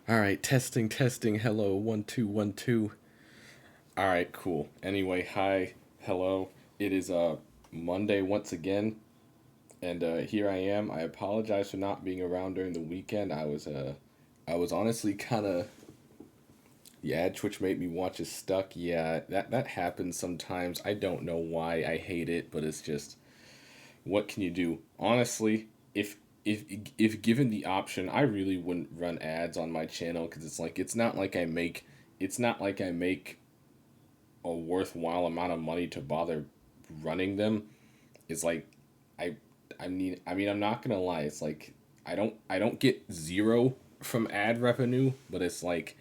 All right, testing, testing. Hello, 1 2 1 2. All right, cool. Anyway, hi, hello. It is Monday once again, and here I am. I apologize for not being around during the weekend. I was honestly kind of yeah. Twitch made me watch is stuck. Yeah, that happens sometimes. I don't know why. I hate it, but it's just what can you do? Honestly, if if given the option, I really wouldn't run ads on my channel because it's not like I make a worthwhile amount of money to bother running them. It's like I I mean I'm not gonna lie. It's like I don't get zero from ad revenue, but it's like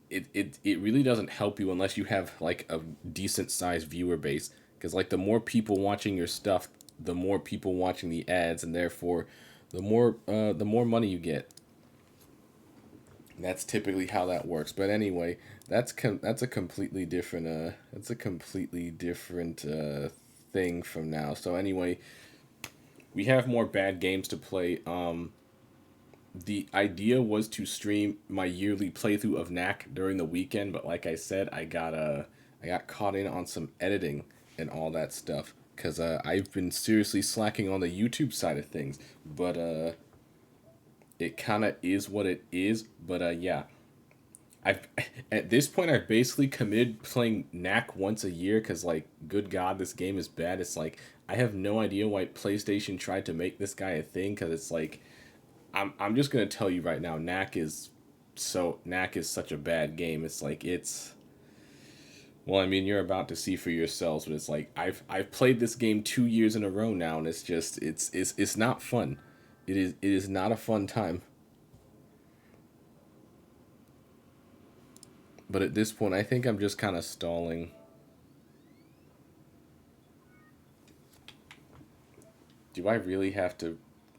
it really doesn't help you unless you have like a decent sized viewer base, because like the more people watching your stuff, the more people watching the ads, and therefore the more money you get. That's typically how that works. But anyway, that's a completely different thing from now. So anyway, we have more bad games to play. The idea was to stream my yearly playthrough of Knack during the weekend, but like I said, I got caught in on some editing and all that stuff because I've been seriously slacking on the YouTube side of things. But it kind of is what it is. But yeah, I've at this point I've basically committed playing Knack once a year because like, good God, this game is bad. It's like I have no idea why PlayStation tried to make this guy a thing, because it's like I'm just gonna tell you right now, Knack is such a bad game. It's like it's well, I mean, you're about to see for yourselves, but it's like I've played this game 2 years in a row now, and it's just it's not fun. It is not a fun time. But at this point, I think I'm just kind of stalling. Do I really have to?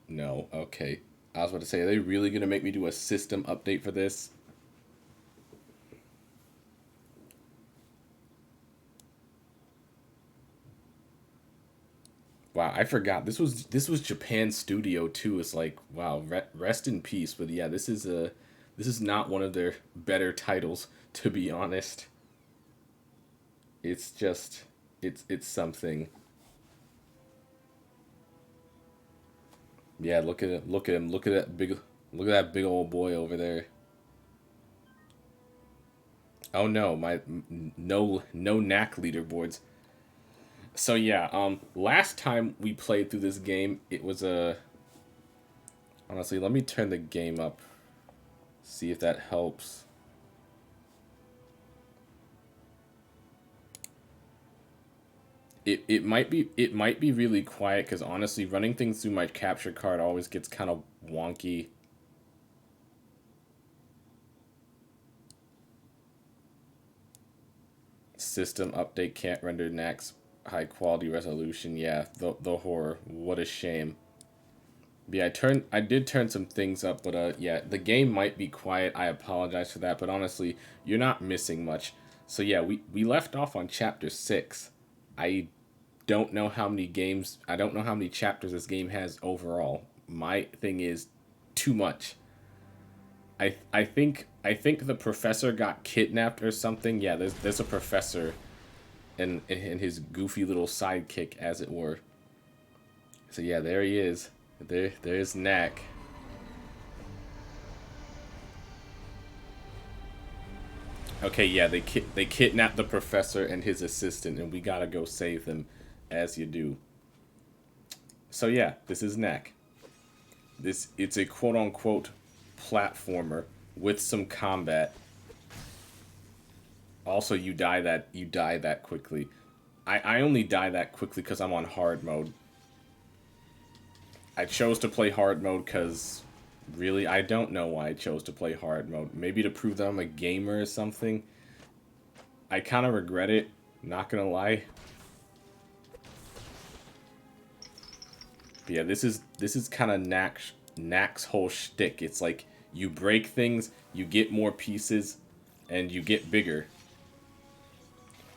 No. Okay. I was about to say, are they really gonna make me do a system update for this? Wow, I forgot. This was Japan's studio too. It's like, wow, rest in peace. But yeah, this is not one of their better titles, to be honest. It's just it's something. Yeah, look at it. Look at him. Look at that big old boy over there. Oh no, no knack leaderboards. So yeah, last time we played through this game, it was a honestly, let me turn the game up. See if that helps. It might be really quiet because honestly, running things through my capture card always gets kind of wonky. System update can't render next high quality resolution. Yeah, the horror. What a shame. Yeah, I did turn some things up, but yeah, the game might be quiet. I apologize for that, but honestly, you're not missing much. So yeah, we left off on chapter 6. I don't know how many games, I don't know how many chapters this game has overall. My thing is too much. I think the professor got kidnapped or something. Yeah, there's a professor and his goofy little sidekick, as it were. So yeah, there he is. There's Knack. Okay, yeah, they kidnapped the professor and his assistant, and we gotta go save them, as you do. So yeah, this is Knack. It's a quote unquote platformer with some combat. Also, you die that quickly. I only die that quickly because I'm on hard mode. I chose to play hard mode because really I don't know why I chose to play hard mode. Maybe to prove that I'm a gamer or something. I kind of regret it. Not gonna lie. But yeah, this is kind of Knack's whole shtick. It's like you break things, you get more pieces, and you get bigger.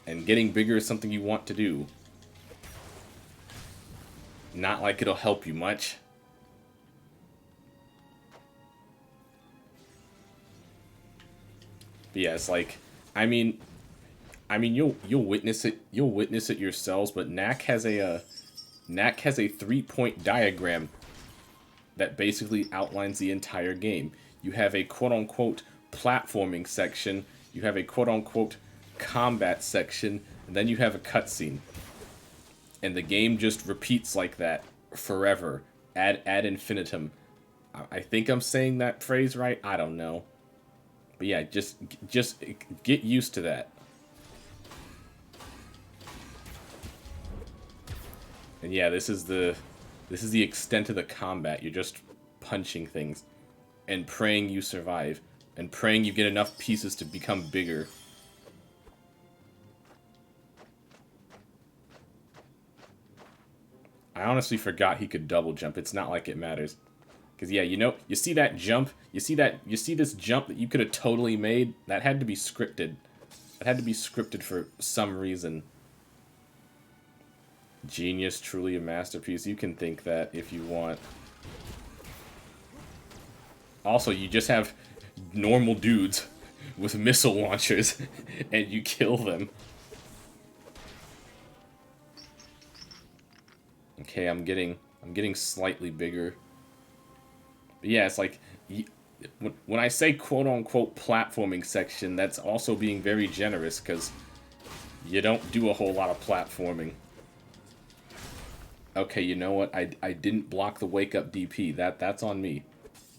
And getting bigger is something you want to do. Not like it'll help you much. But yeah, it's like, I mean, you'll witness it. You'll witness it yourselves. But Knack has a 3-point diagram that basically outlines the entire game. You have a quote-unquote platforming section. You have a quote-unquote combat section, and then you have a cutscene. And the game just repeats like that forever, ad infinitum. I think I'm saying that phrase right. I don't know, but yeah, just get used to that. And yeah, this is the extent of the combat. You're just punching things and praying you survive and praying you get enough pieces to become bigger. I honestly forgot he could double jump. It's not like it matters. Because yeah, you see that jump? You see this jump that you could have totally made? That had to be scripted. It had to be scripted for some reason. Genius, truly a masterpiece. You can think that if you want. Also, you just have normal dudes with missile launchers and you kill them. Okay, I'm getting slightly bigger. But yeah, it's like when I say quote-unquote platforming section, that's also being very generous because you don't do a whole lot of platforming. Okay, you know what? I didn't block the wake up DP. That's on me.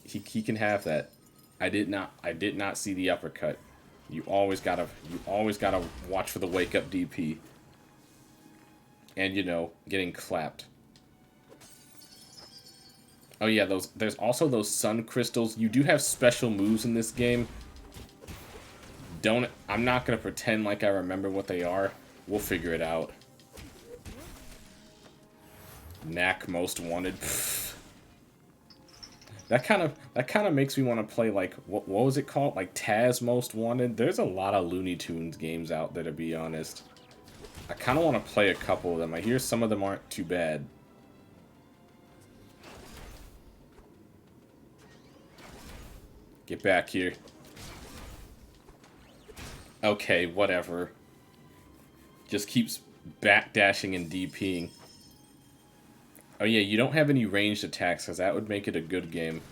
He can have that. I did not see the uppercut. You always gotta watch for the wake up DP. And you know, getting clapped. Oh yeah, there's also those sun crystals. You do have special moves in this game. I'm not gonna pretend like I remember what they are. We'll figure it out. Knack most wanted. That kind of makes me want to play like what was it called? Like Taz Most Wanted. There's a lot of Looney Tunes games out there, to be honest. I kind of want to play a couple of them. I hear some of them aren't too bad. Get back here. Okay, whatever. Just keeps backdashing and DPing. Oh yeah, you don't have any ranged attacks, because that would make it a good game.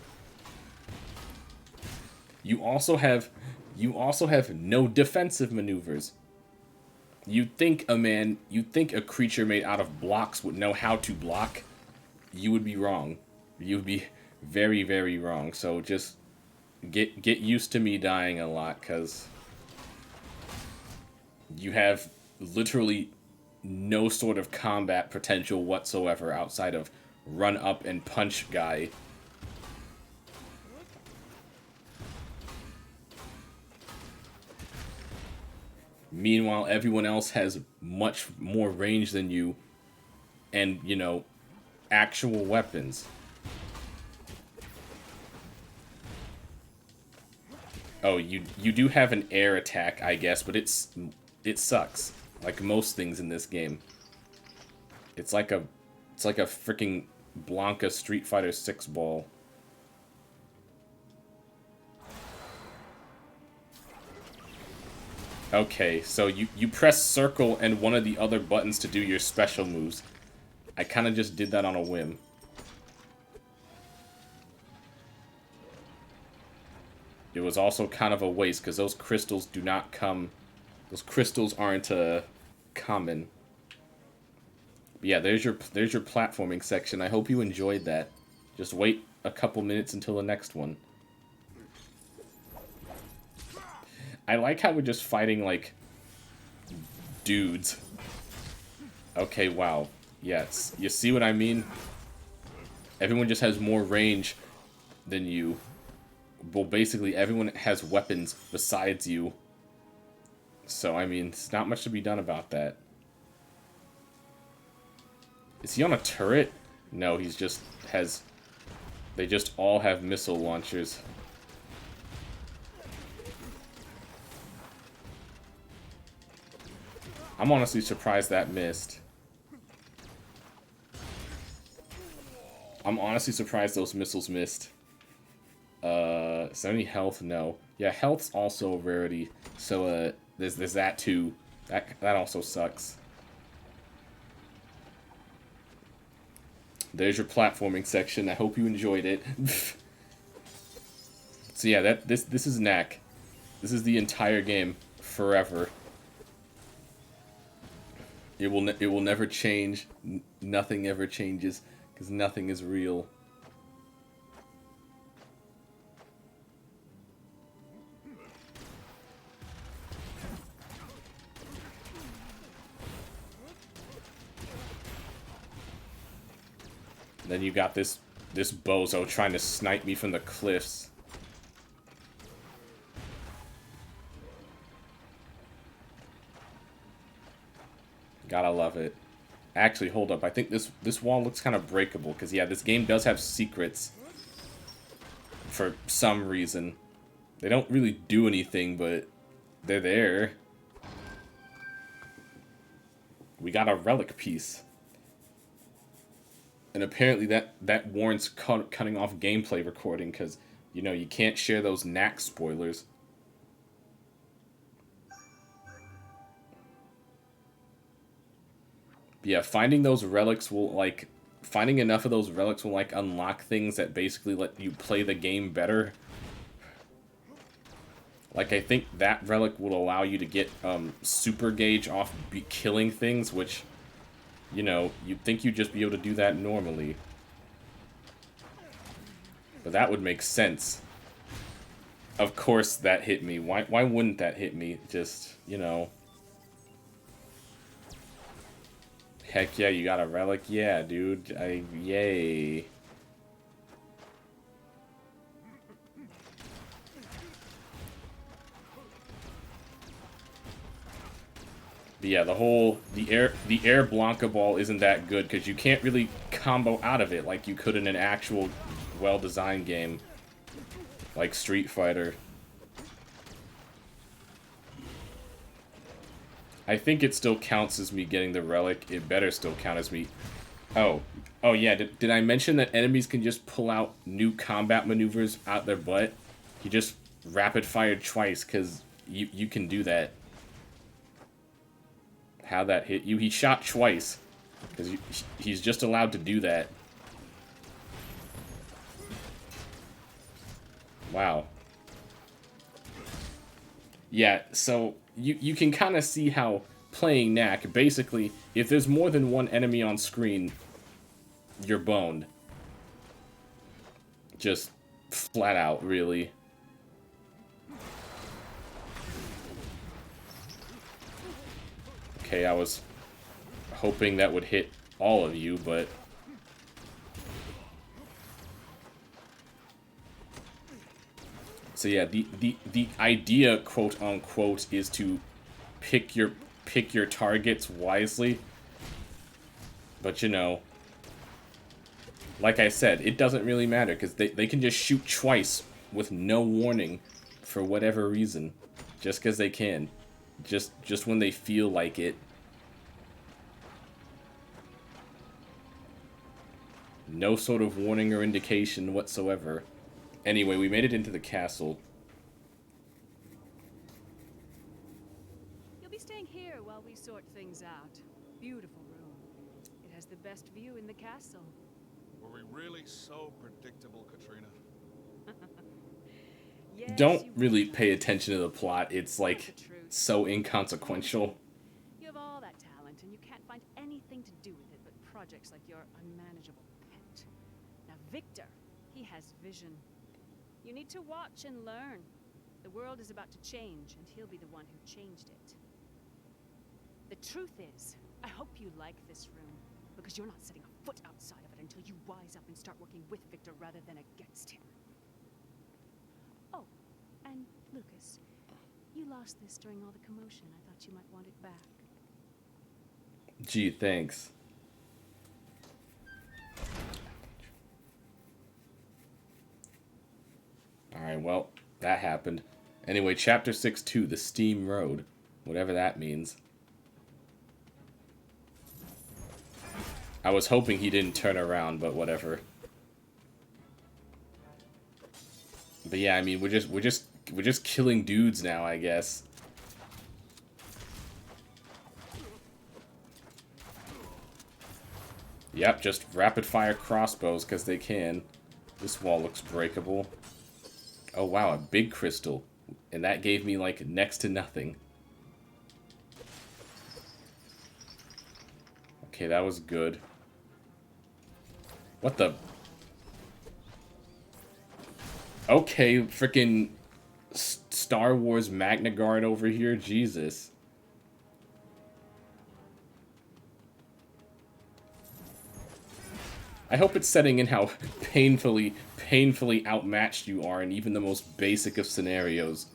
You also have no defensive maneuvers. You'd think a creature made out of blocks would know how to block. You would be wrong. You would be very, very wrong. So just get used to me dying a lot, because you have literally no sort of combat potential whatsoever outside of run up and punch guy. Meanwhile, everyone else has much more range than you and, you know, actual weapons. Oh, you do have an air attack, I guess, but it sucks. Like most things in this game. It's like a freaking Blanca Street Fighter 6 ball. Okay, so you press circle and one of the other buttons to do your special moves. I kind of just did that on a whim. It was also kind of a waste because those crystals do not come. Those crystals aren't common. But yeah, there's your platforming section. I hope you enjoyed that. Just wait a couple minutes until the next one. I like how we're just fighting like dudes. Okay, wow. Yes, you see what I mean? Everyone just has more range than you. Well, basically everyone has weapons besides you. So, I mean, there's not much to be done about that. Is he on a turret? No, he's just has... They just all have missile launchers. I'm honestly surprised that missed. I'm honestly surprised those missiles missed. Is there any health? No. Yeah, health's also a rarity. So there's that too. That also sucks. There's your platforming section. I hope you enjoyed it. So yeah, this is Knack. This is the entire game forever. It will never change. Nothing ever changes because nothing is real. And then you got this bozo trying to snipe me from the cliffs. Gotta love it. Actually, hold up. I think this wall looks kind of breakable because yeah, this game does have secrets for some reason. They don't really do anything, but they're there. We got a relic piece. And apparently that warrants cutting off gameplay recording because, you know, you can't share those Knack spoilers. But yeah, finding those relics will, like, finding enough of those relics will, like, unlock things that basically let you play the game better. Like, I think that relic will allow you to get super gauge off killing things, which, you know, you'd think you'd just be able to do that normally. But that would make sense. Of course that hit me. Why wouldn't that hit me? Just, you know. Heck yeah, you got a relic? Yeah, dude. Yay. But yeah, the air Blanca ball isn't that good because you can't really combo out of it like you could in an actual well-designed game like Street Fighter. I think it still counts as me getting the relic. It better still count as me. Oh yeah, did I mention that enemies can just pull out new combat maneuvers out their butt? He just rapid fired twice because you can do that. How that hit you? He shot twice because he's just allowed to do that. Wow. Yeah, so you can kind of see how playing Knack, basically, if there's more than one enemy on screen, you're boned. Just flat out, really. Okay, I was hoping that would hit all of you, but... So yeah, the idea, quote unquote, is to pick your targets wisely. But you know, like I said, it doesn't really matter because they can just shoot twice with no warning for whatever reason, just because they can, just when they feel like it. No sort of warning or indication whatsoever. Anyway, we made it into the castle. You'll be staying here while we sort things out. Beautiful room. It has the best view in the castle. Were we really so predictable, Katrina? Yes, Don't you really were. pay attention to the plot. It's like The truth. so inconsequential. You have all that talent, and you can't find anything to do with it but projects like your unmanageable pet. Now, Victor, he has vision. You need to watch and learn. The world is about to change, and he'll be the one who changed it. The truth is, I hope you like this room, because you're not setting a foot outside of it until you wise up and start working with Victor rather than against him. Oh, and Lucas, you lost this during all the commotion. I thought you might want it back. Gee, thanks. Alright, well, that happened. Anyway, Chapter 6-2, the Steam Road. Whatever that means. I was hoping he didn't turn around, but whatever. But yeah, I mean, we're just we're just killing dudes now, I guess. Yep, just rapid-fire crossbows, because they can. This wall looks breakable. Oh, wow, a big crystal. And that gave me, like, next to nothing. Okay, that was good. What the... Okay, freaking Star Wars Magna Guard over here. Jesus. I hope it's setting in how painfully outmatched you are in even the most basic of scenarios.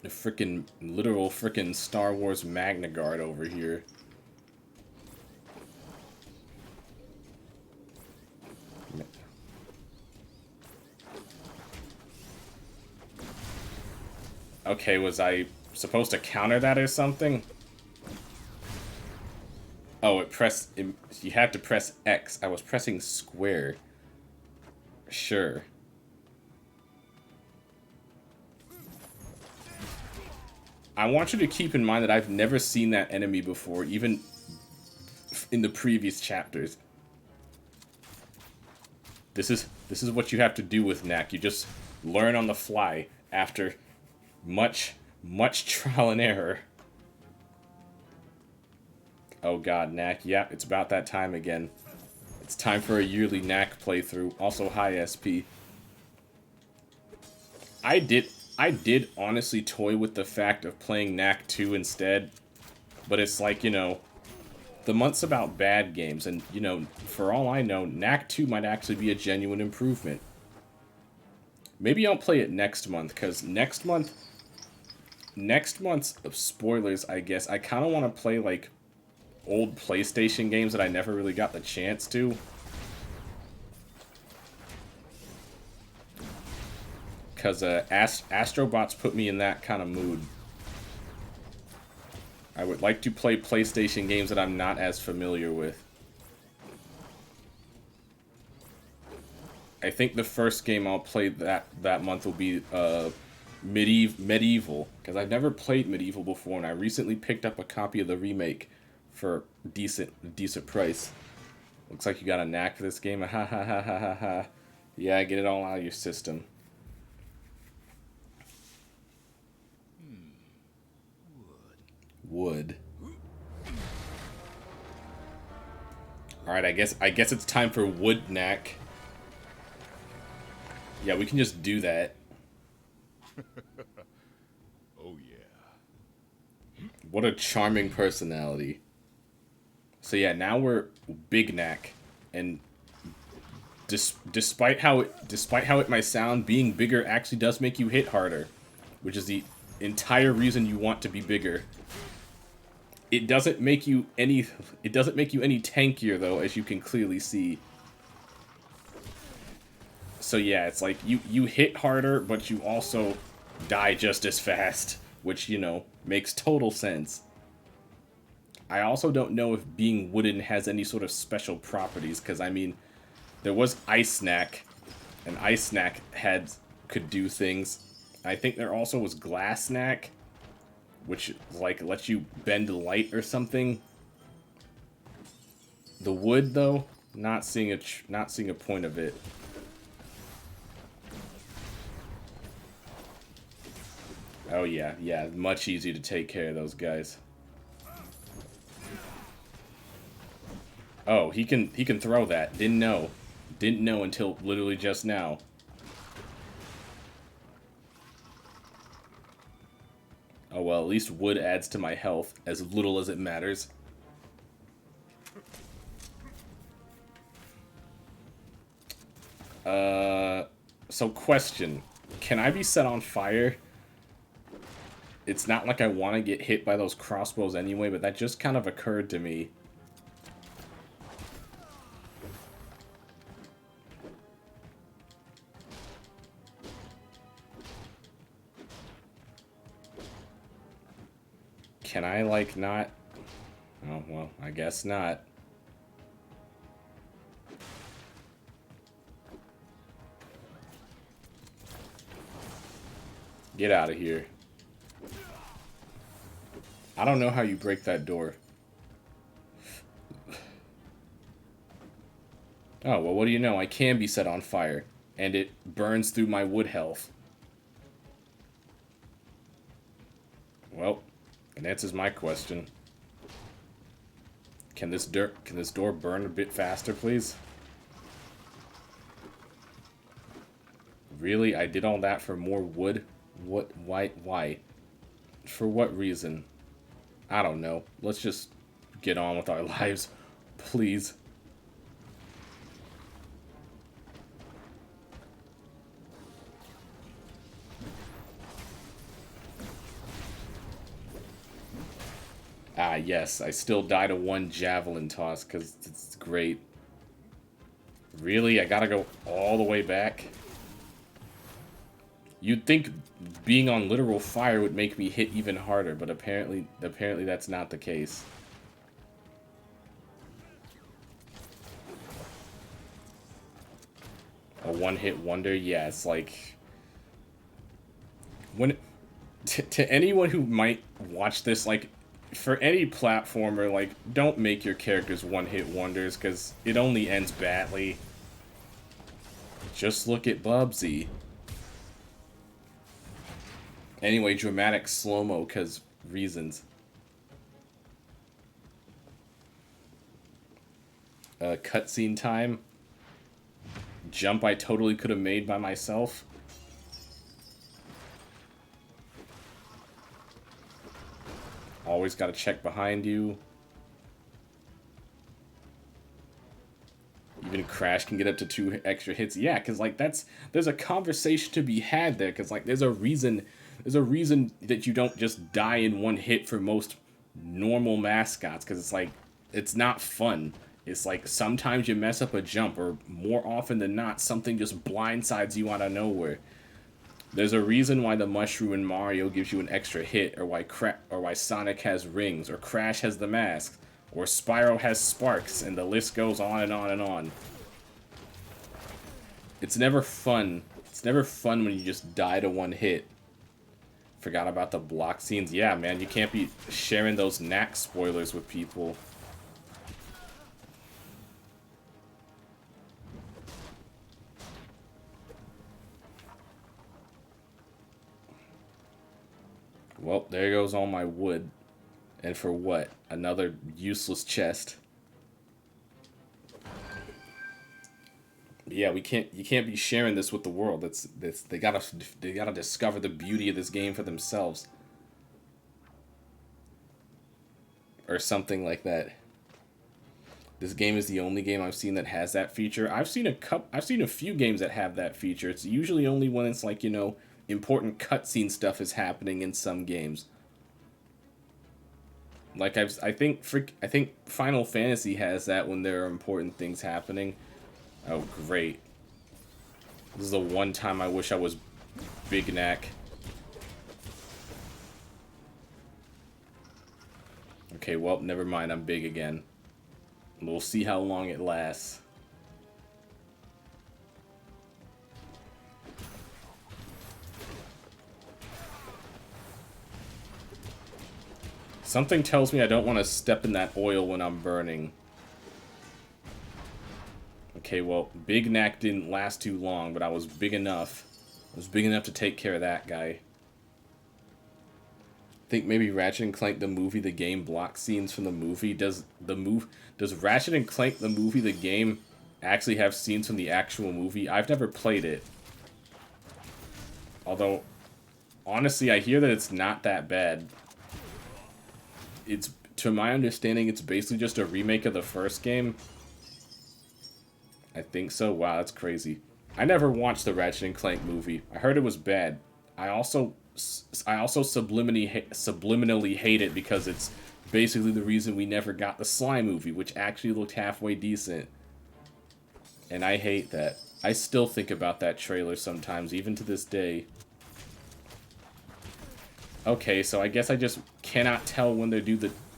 The frickin' literal frickin' Star Wars Magna Guard over here. Okay, was I supposed to counter that or something? Oh, you had to press X. I was pressing square. Sure. I want you to keep in mind that I've never seen that enemy before, even in the previous chapters. This is what you have to do with Knack. You just learn on the fly after much trial and error. Oh god, Knack. Yeah, it's about that time again. It's time for a yearly Knack playthrough. Also, hi, SP. I did honestly toy with the fact of playing Knack 2 instead. But it's like, you know, the month's about bad games. And, you know, for all I know, Knack 2 might actually be a genuine improvement. Maybe I'll play it next month, because next month's spoilers, I guess, I kind of want to play, like, old PlayStation games that I never really got the chance to. Because Astrobots put me in that kind of mood. I would like to play PlayStation games that I'm not as familiar with. I think the first game I'll play that month will be Medieval, because I've never played Medieval before, and I recently picked up a copy of the remake for decent price. Looks like you got a knack for this game. Ha ha ha ha ha ha. Yeah, get it all out of your system. Wood. Alright, I guess it's time for wood knack. Yeah, we can just do that. Oh yeah. What a charming personality. So yeah, now we're big knack, and despite how it might sound, being bigger actually does make you hit harder, which is the entire reason you want to be bigger. It doesn't make you any tankier though, as you can clearly see. So yeah, it's like you hit harder, but you also die just as fast, which, you know, makes total sense. I also don't know if being wooden has any sort of special properties, because I mean, there was Ice Knack, and Ice Knack could do things. I think there also was Glass Knack, which like lets you bend light or something. The wood though, not seeing a point of it. Oh yeah, much easier to take care of those guys. Oh, he can throw that. Didn't know until literally just now. Oh well, at least wood adds to my health, as little as it matters. So question. Can I be set on fire? It's not like I want to get hit by those crossbows anyway, but that just kind of occurred to me. Can I, like, not... Oh, well, I guess not. Get out of here. I don't know how you break that door. Oh, well, what do you know? I can be set on fire, and it burns through my wood health. Well, it answers my question. Can this door burn a bit faster, please? Really? I did all that for more wood? What? Why? For what reason? I don't know. Let's just get on with our lives, please. Ah, yes, I still die to one javelin toss because it's great. Really? I gotta go all the way back? You'd think being on literal fire would make me hit even harder, but apparently that's not the case. A one-hit wonder? Yeah, it's like... when to anyone who might watch this, like, for any platformer, like, don't make your characters one-hit wonders, because it only ends badly. Just look at Bubsy. Anyway, dramatic slow-mo, because reasons. Cutscene time. Jump I totally could have made by myself. Always gotta check behind you. Even Crash can get up to 2 extra hits. Yeah, because, like, there's a conversation to be had there, because, like, there's a reason that you don't just die in one hit for most normal mascots, because it's like, it's not fun. It's like, sometimes you mess up a jump, or more often than not, something just blindsides you out of nowhere. There's a reason why the mushroom in Mario gives you an extra hit, or why Sonic has rings, or Crash has the mask, or Spyro has sparks, and the list goes on and on and on. It's never fun. It's never fun when you just die to one hit. Forgot about the block scenes. Yeah, man, you can't be sharing those Knack spoilers with people. Well, there goes all my wood. And for what? Another useless chest. Yeah, you can't be sharing this with the world. They gotta discover the beauty of this game for themselves. Or something like that. This game is the only game I've seen that has that feature. I've seen a few games that have that feature. It's usually only when it's like, you know, important cutscene stuff is happening in some games. Like I think Final Fantasy has that when there are important things happening. Oh, great. This is the one time I wish I was Big Knack. Okay, well, never mind. I'm big again. We'll see how long it lasts. Something tells me I don't want to step in that oil when I'm burning. Okay, well, Big Knack didn't last too long, but I was big enough. I was big enough to take care of that guy. I think maybe Ratchet and Clank the movie, the game, block scenes from the movie. Does Ratchet and Clank the movie, the game, actually have scenes from the actual movie? I've never played it. Although, honestly, I hear that it's not that bad. It's, to my understanding, it's basically just a remake of the first game. I think so. Wow, that's crazy. I never watched the Ratchet and Clank movie. I heard it was bad. I also subliminally hate it because it's basically the reason we never got the Slime movie, which actually looked halfway decent. And I hate that. I still think about that trailer sometimes, even to this day. Okay, so I guess I just cannot tell when they do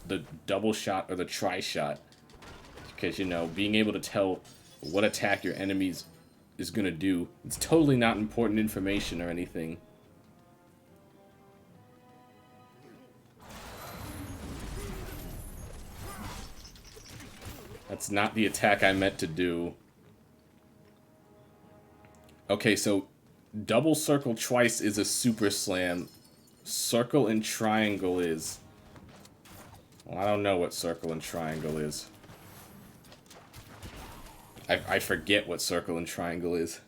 the double shot or the tri-shot. Because, you know, being able to tell what attack your enemies is going to do, it's totally not important information or anything. That's not the attack I meant to do. Okay, so double circle twice is a super slam. Circle and triangle is... Well, I don't know what circle and triangle is. I forget what circle and triangle is.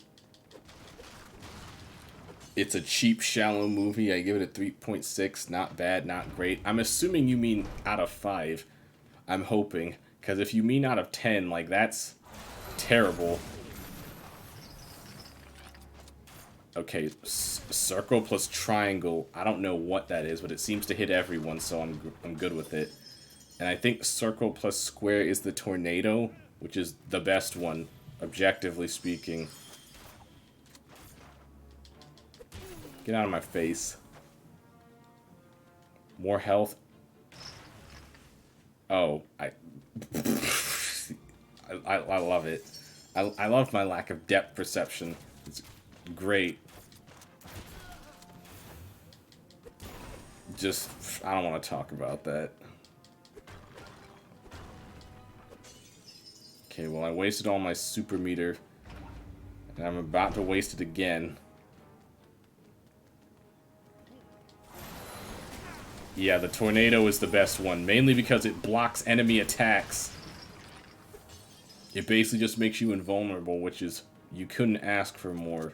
It's a cheap, shallow movie. I give it a 3.6. Not bad, not great. I'm assuming you mean out of 5. I'm hoping. Because if you mean out of 10, like, that's terrible. Okay, circle plus triangle. I don't know what that is, but it seems to hit everyone, so I'm good with it. And I think circle plus square is the tornado, which is the best one, objectively speaking. Get out of my face. More health. Oh, I love it. I love my lack of depth perception. It's great. Just, I don't want to talk about that. Okay, well, I wasted all my super meter, and I'm about to waste it again. Yeah, the tornado is the best one, mainly because it blocks enemy attacks. It basically just makes you invulnerable, which is, you couldn't ask for more.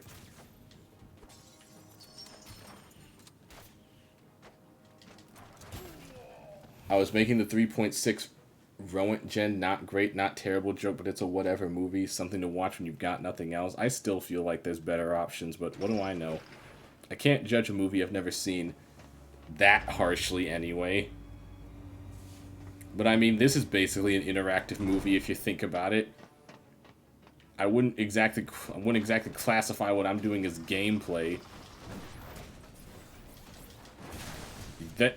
I was making the 3.6 Rowent Gen not great, not terrible joke, but it's a whatever movie, something to watch when you've got nothing else. I still feel like there's better options, but what do I know? I can't judge a movie I've never seen that harshly anyway. But I mean, this is basically an interactive movie if you think about it. I wouldn't exactly classify what I'm doing as gameplay.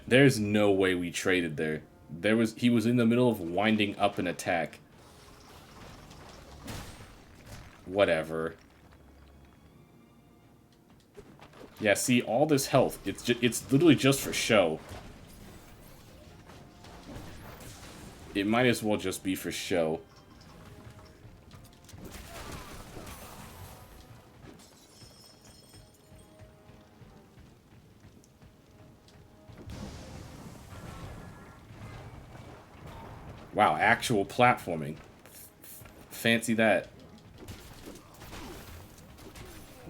There's no way we traded there. He was in the middle of winding up an attack. Whatever. Yeah, see, all this health, it's literally just for show. It might as well just be for show. Wow, actual platforming. Fancy that.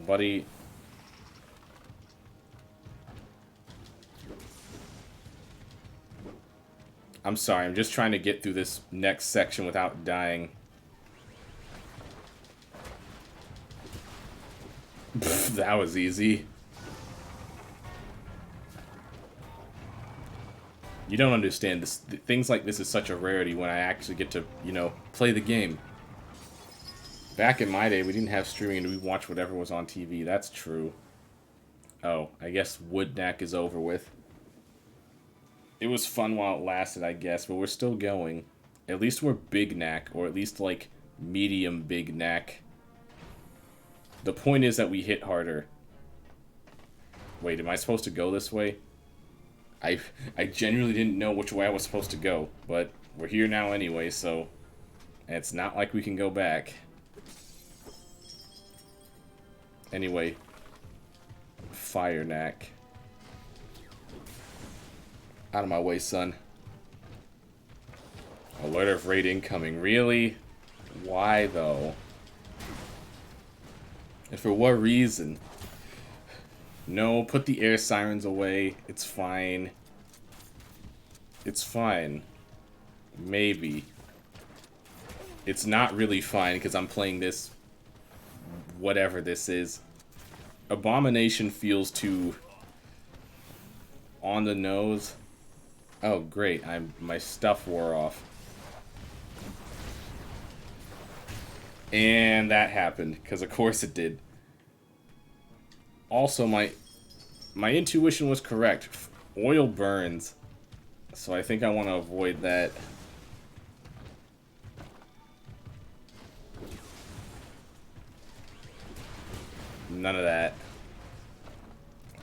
Buddy. I'm sorry, I'm just trying to get through this next section without dying. That was easy. You don't understand this. Things like this is such a rarity when I actually get to, you know, play the game. Back in my day, we didn't have streaming and we watched whatever was on TV. That's true. Oh, I guess Knack is over with. It was fun while it lasted, I guess, but we're still going. At least we're Big Knack, or at least, like, medium Big Knack. The point is that we hit harder. Wait, am I supposed to go this way? I genuinely didn't know which way I was supposed to go, but we're here now anyway, so... And it's not like we can go back. Anyway. Fire Knack. Out of my way, son. Alert of raid incoming. Really? Why, though? And for what reason? No, put the air sirens away. It's fine. It's fine. Maybe. It's not really fine because I'm playing this... whatever this is. Abomination feels too... on the nose. Oh, great. My stuff wore off. And that happened, because of course it did. Also, my intuition was correct. Oil burns. So I think I want to avoid that. None of that.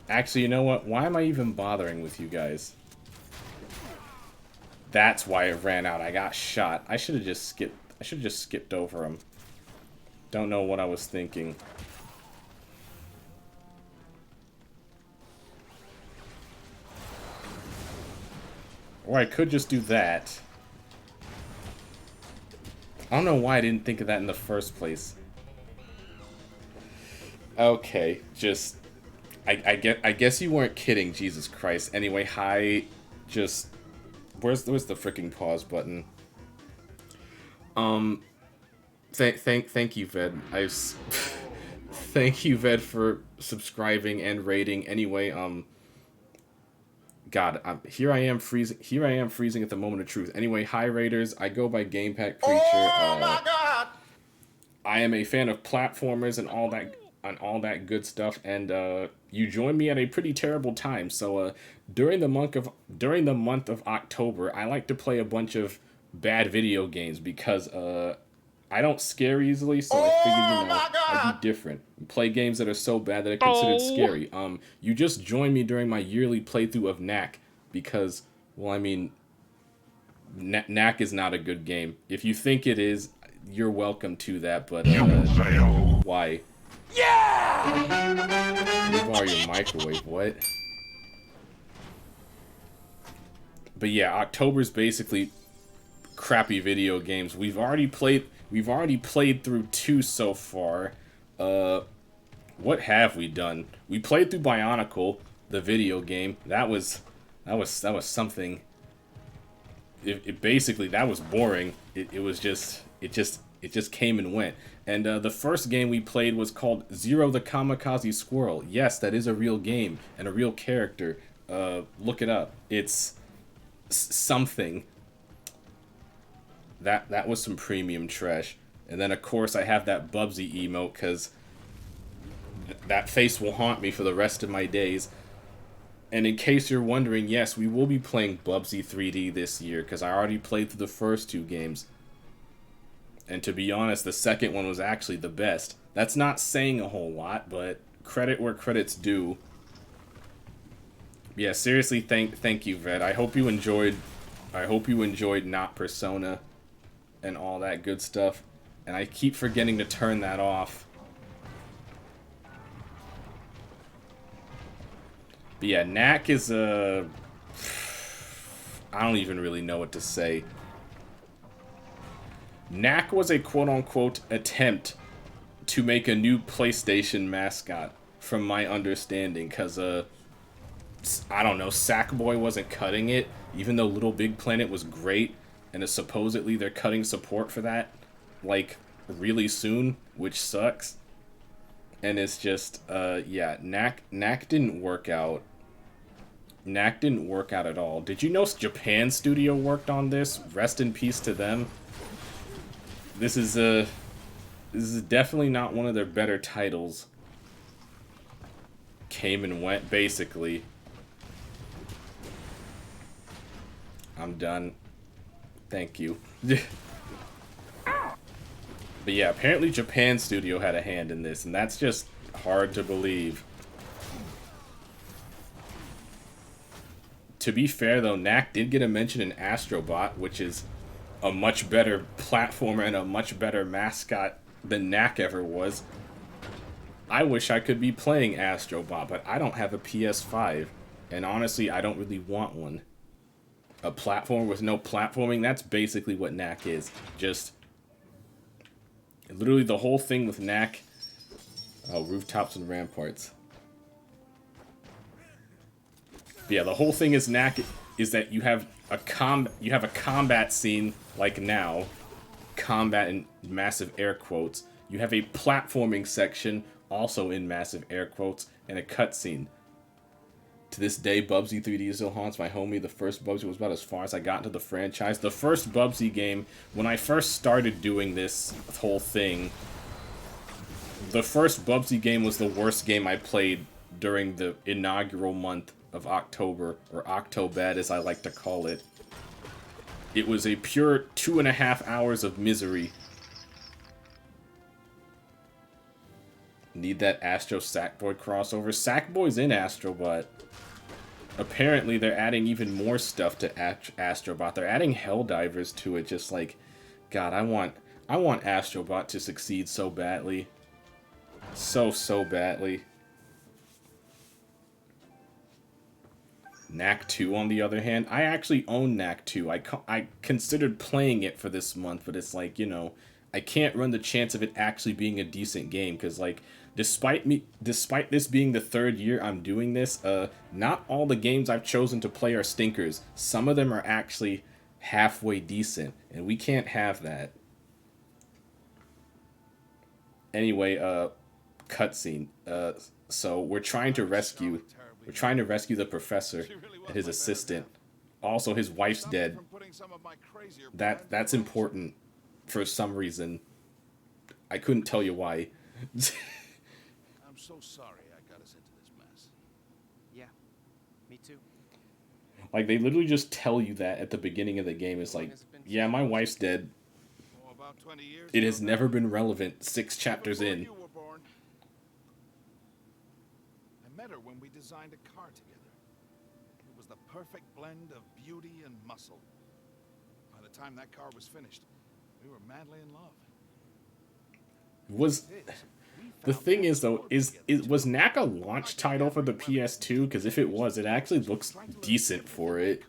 Actually, you know what? Why am I even bothering with you guys? That's why it ran out. I got shot. I should have just skipped over him. Don't know what I was thinking. Or I could just do that. I don't know why I didn't think of that in the first place. Okay, just... I guess you weren't kidding, Jesus Christ. Anyway, hi, just... Where's the freaking pause button? Thank you, Ved. Thank you, Ved, for subscribing and rating. Anyway, God, here I am freezing. Here I am freezing at the moment of truth. Anyway, hi Raiders. I go by Game Pack Preacher. Oh my God! I am a fan of platformers and all that good stuff. And you joined me at a pretty terrible time. So during the month of October, I like to play a bunch of bad video games because I don't scare easily. So I figured, I'd be different. Play games that are so bad that are considered scary. You just joined me during my yearly playthrough of Knack because, well, I mean, Knack is not a good game. If you think it is, you're welcome to that. But why? Yeah! You borrow your microwave. What? But yeah, October's basically crappy video games. We've already played through 2 so far. What have we done? We played through Bionicle, the video game. That was something. It basically, that was boring. It just came and went. And the first game we played was called Zero the Kamikaze Squirrel. Yes, that is a real game and a real character. Look it up. It's something. That was some premium trash. And then of course I have that Bubsy emote because that face will haunt me for the rest of my days. And in case you're wondering, yes, we will be playing Bubsy 3D this year because I already played through the first 2 games. And to be honest, the second one was actually the best. That's not saying a whole lot, but credit where credit's due. Yeah, seriously, thank you, Ved. I hope you enjoyed Not Persona and all that good stuff. And I keep forgetting to turn that off. But yeah, Knack is I don't even really know what to say. Knack was a quote-unquote attempt to make a new PlayStation mascot, from my understanding, because, I don't know, Sackboy wasn't cutting it, even though Little Big Planet was great, and supposedly they're cutting support for that, like, really soon, which sucks. And it's just, yeah, Knack didn't work out. Knack didn't work out at all. Did you know Japan Studio worked on this? Rest in peace to them. This is definitely not one of their better titles. Came and went, basically. I'm done. Thank you. But yeah, apparently Japan Studio had a hand in this, and that's just hard to believe. To be fair, though, Knack did get a mention in Astrobot, which is a much better platformer and a much better mascot than Knack ever was. I wish I could be playing Astrobot, but I don't have a PS5. And honestly, I don't really want one. A platformer with no platforming, that's basically what Knack is. Just... literally the whole thing with Knack... Oh, rooftops and ramparts. But yeah, the whole thing is Knack is that you have a combat scene like now, combat in massive air quotes. You have a platforming section, also in massive air quotes, and a cutscene. To this day, Bubsy 3D still haunts my homie. The first Bubsy was about as far as I got into the franchise. The first Bubsy game, when I first started doing this whole thing, the first Bubsy game was the worst game I played during the inaugural month of October, or Octobad as I like to call it. It was a pure 2.5 hours of misery. Need that Astro Sackboy crossover. Sackboy's in Astrobot. Apparently they're adding even more stuff to Astrobot. They're adding Helldivers to it, just like, God, I want Astrobot to succeed so badly. So badly. Knack 2, on the other hand, I actually own Knack 2. I considered playing it for this month, but it's like, you know, I can't run the chance of it actually being a decent game, because, like, despite this being the 3rd year I'm doing this, not all the games I've chosen to play are stinkers. Some of them are actually halfway decent, and we can't have that. Anyway, cutscene. So we're trying to rescue the professor and his assistant. Also, his wife's dead. That's important for some reason. I couldn't tell you why. I'm so sorry I got us into this mess. Yeah, me too. Like, they literally just tell you that at the beginning of the game. It's like, yeah, my wife's dead. Oh, about 20 years It has ago never now. been relevant 6 chapters Before in. you were born. I met her when we designed a car together. It was the perfect blend of beauty and muscle. By the time that car was finished, we were madly in love. The thing is, though, was Knack a launch title for the PS2? Because if it was, it actually looks decent for it.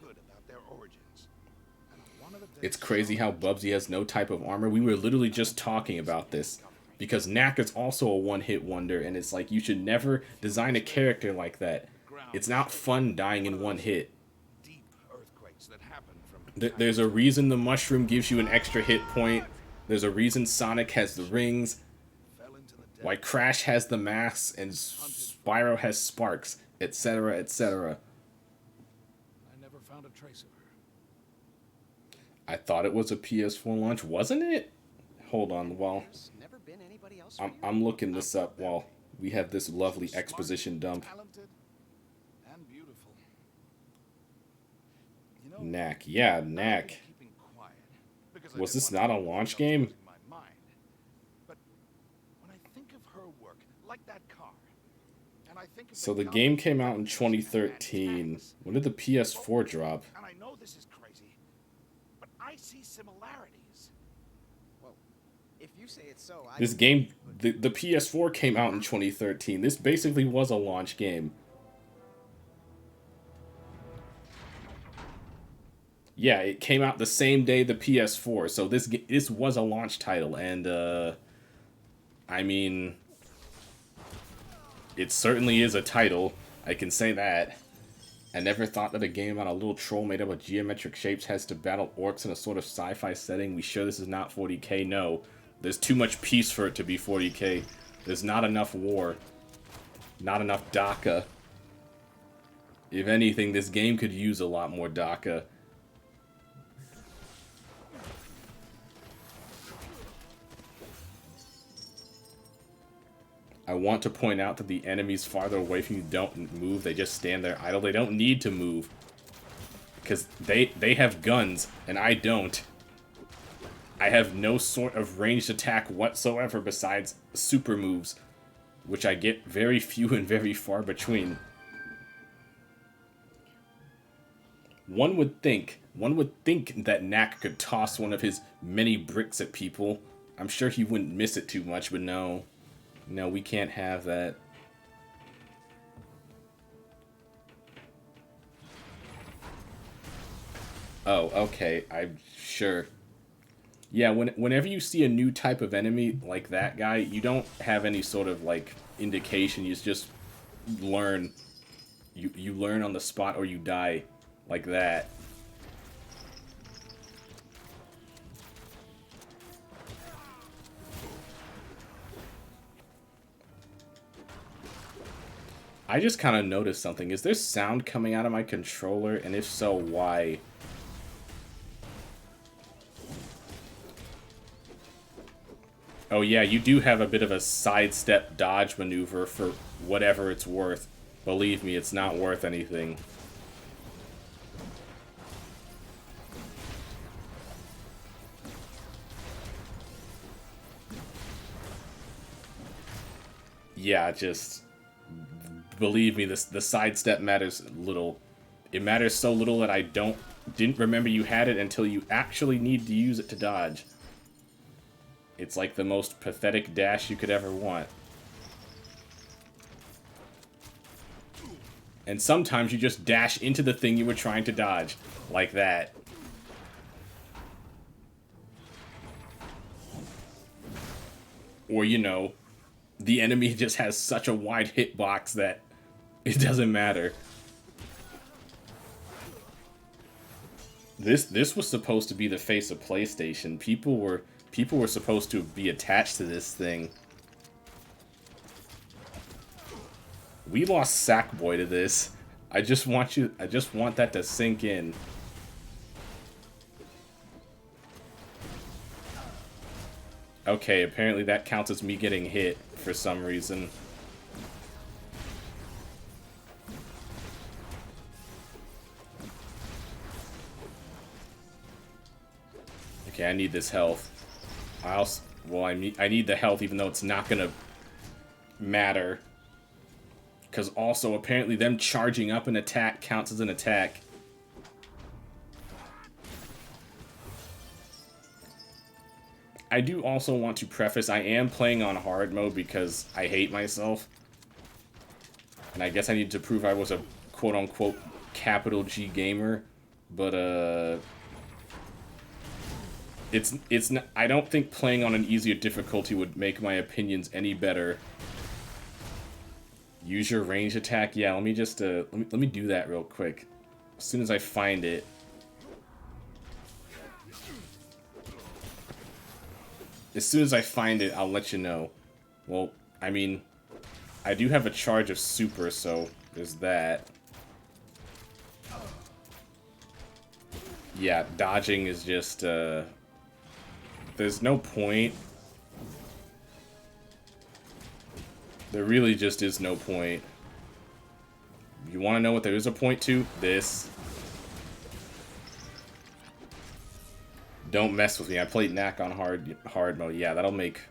It's crazy how Bubsy has no type of armor. We were literally just talking about this. Because Knack is also a one-hit wonder, and it's like, you should never design a character like that. It's not fun dying in one hit. There's a reason the mushroom gives you an extra hit point. There's a reason Sonic has the rings. Why Crash has the masks and Spyro has sparks, etc., etc. I never found a trace of her. I thought it was a PS4 launch, wasn't it? Hold on, while There's never been anybody else I'm looking this up while we have this lovely exposition dump. Talented and beautiful. You know, Knack, yeah, I've Knack. been keeping quiet because I Was didn't this want not a to launch myself game? losing my mind. But when I think of her work, like that car, and I think of So the game came out in 2013. When did the PS4 drop? And I know this is crazy, but I see similarities. Well, if you say it's so, I This game, the PS4 came out in 2013. This basically was a launch game. Yeah, it came out the same day the PS4, so this was a launch title, and I mean, it certainly is a title. I can say that. I never thought that a game about a little troll made up of geometric shapes has to battle orcs in a sort of sci-fi setting. We sure this is not 40k? No. There's too much peace for it to be 40k. There's not enough war. Not enough DACA. If anything, this game could use a lot more DACA. I want to point out that the enemies farther away from you don't move. They just stand there idle. They don't need to move. Because they have guns, and I don't. I have no sort of ranged attack whatsoever besides super moves, which I get very few and very far between. One would think that Knack could toss one of his many bricks at people. I'm sure he wouldn't miss it too much, but no. No, we can't have that. Oh, okay. I'm sure. Yeah, whenever you see a new type of enemy like that guy, you don't have any sort of, like, indication. You just learn. You learn on the spot or you die like that. I just kind of noticed something. Is there sound coming out of my controller? And if so, why? Oh yeah, you do have a bit of a sidestep dodge maneuver for whatever it's worth. Believe me, it's not worth anything. Yeah, just believe me, the sidestep matters little. It matters so little that I didn't remember you had it until you actually need to use it to dodge. It's like the most pathetic dash you could ever want. And sometimes you just dash into the thing you were trying to dodge. Like that. Or, you know, the enemy just has such a wide hitbox that it doesn't matter. This was supposed to be the face of PlayStation. People were supposed to be attached to this thing. We lost Sackboy to this. I just want that to sink in. Okay, apparently that counts as me getting hit for some reason. Okay, I need this health. I need the health even though it's not gonna matter. Because also, apparently them charging up an attack counts as an attack. I do also want to preface, I am playing on hard mode because I hate myself. And I guess I need to prove I was a quote-unquote capital G gamer. But, it's not, I don't think playing on an easier difficulty would make my opinions any better. Use your range attack? Yeah, let me just, let me do that real quick. As soon as I find it. As soon as I find it, I'll let you know. Well, I mean, I do have a charge of super, so there's that. Yeah, dodging is just, there's no point. There really just is no point. You want to know what there is a point to? This. Don't mess with me. I played Knack on hard mode. Yeah, that'll make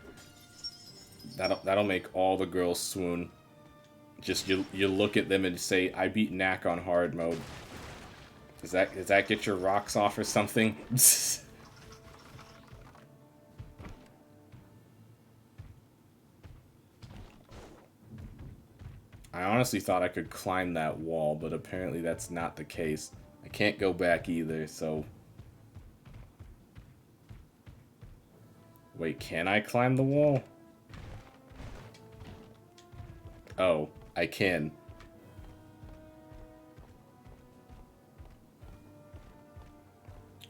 all the girls swoon. Just you look at them and say, "I beat Knack on hard mode." Does that get your rocks off or something? I honestly thought I could climb that wall, but apparently that's not the case. I can't go back either, so... Wait, can I climb the wall? Oh, I can.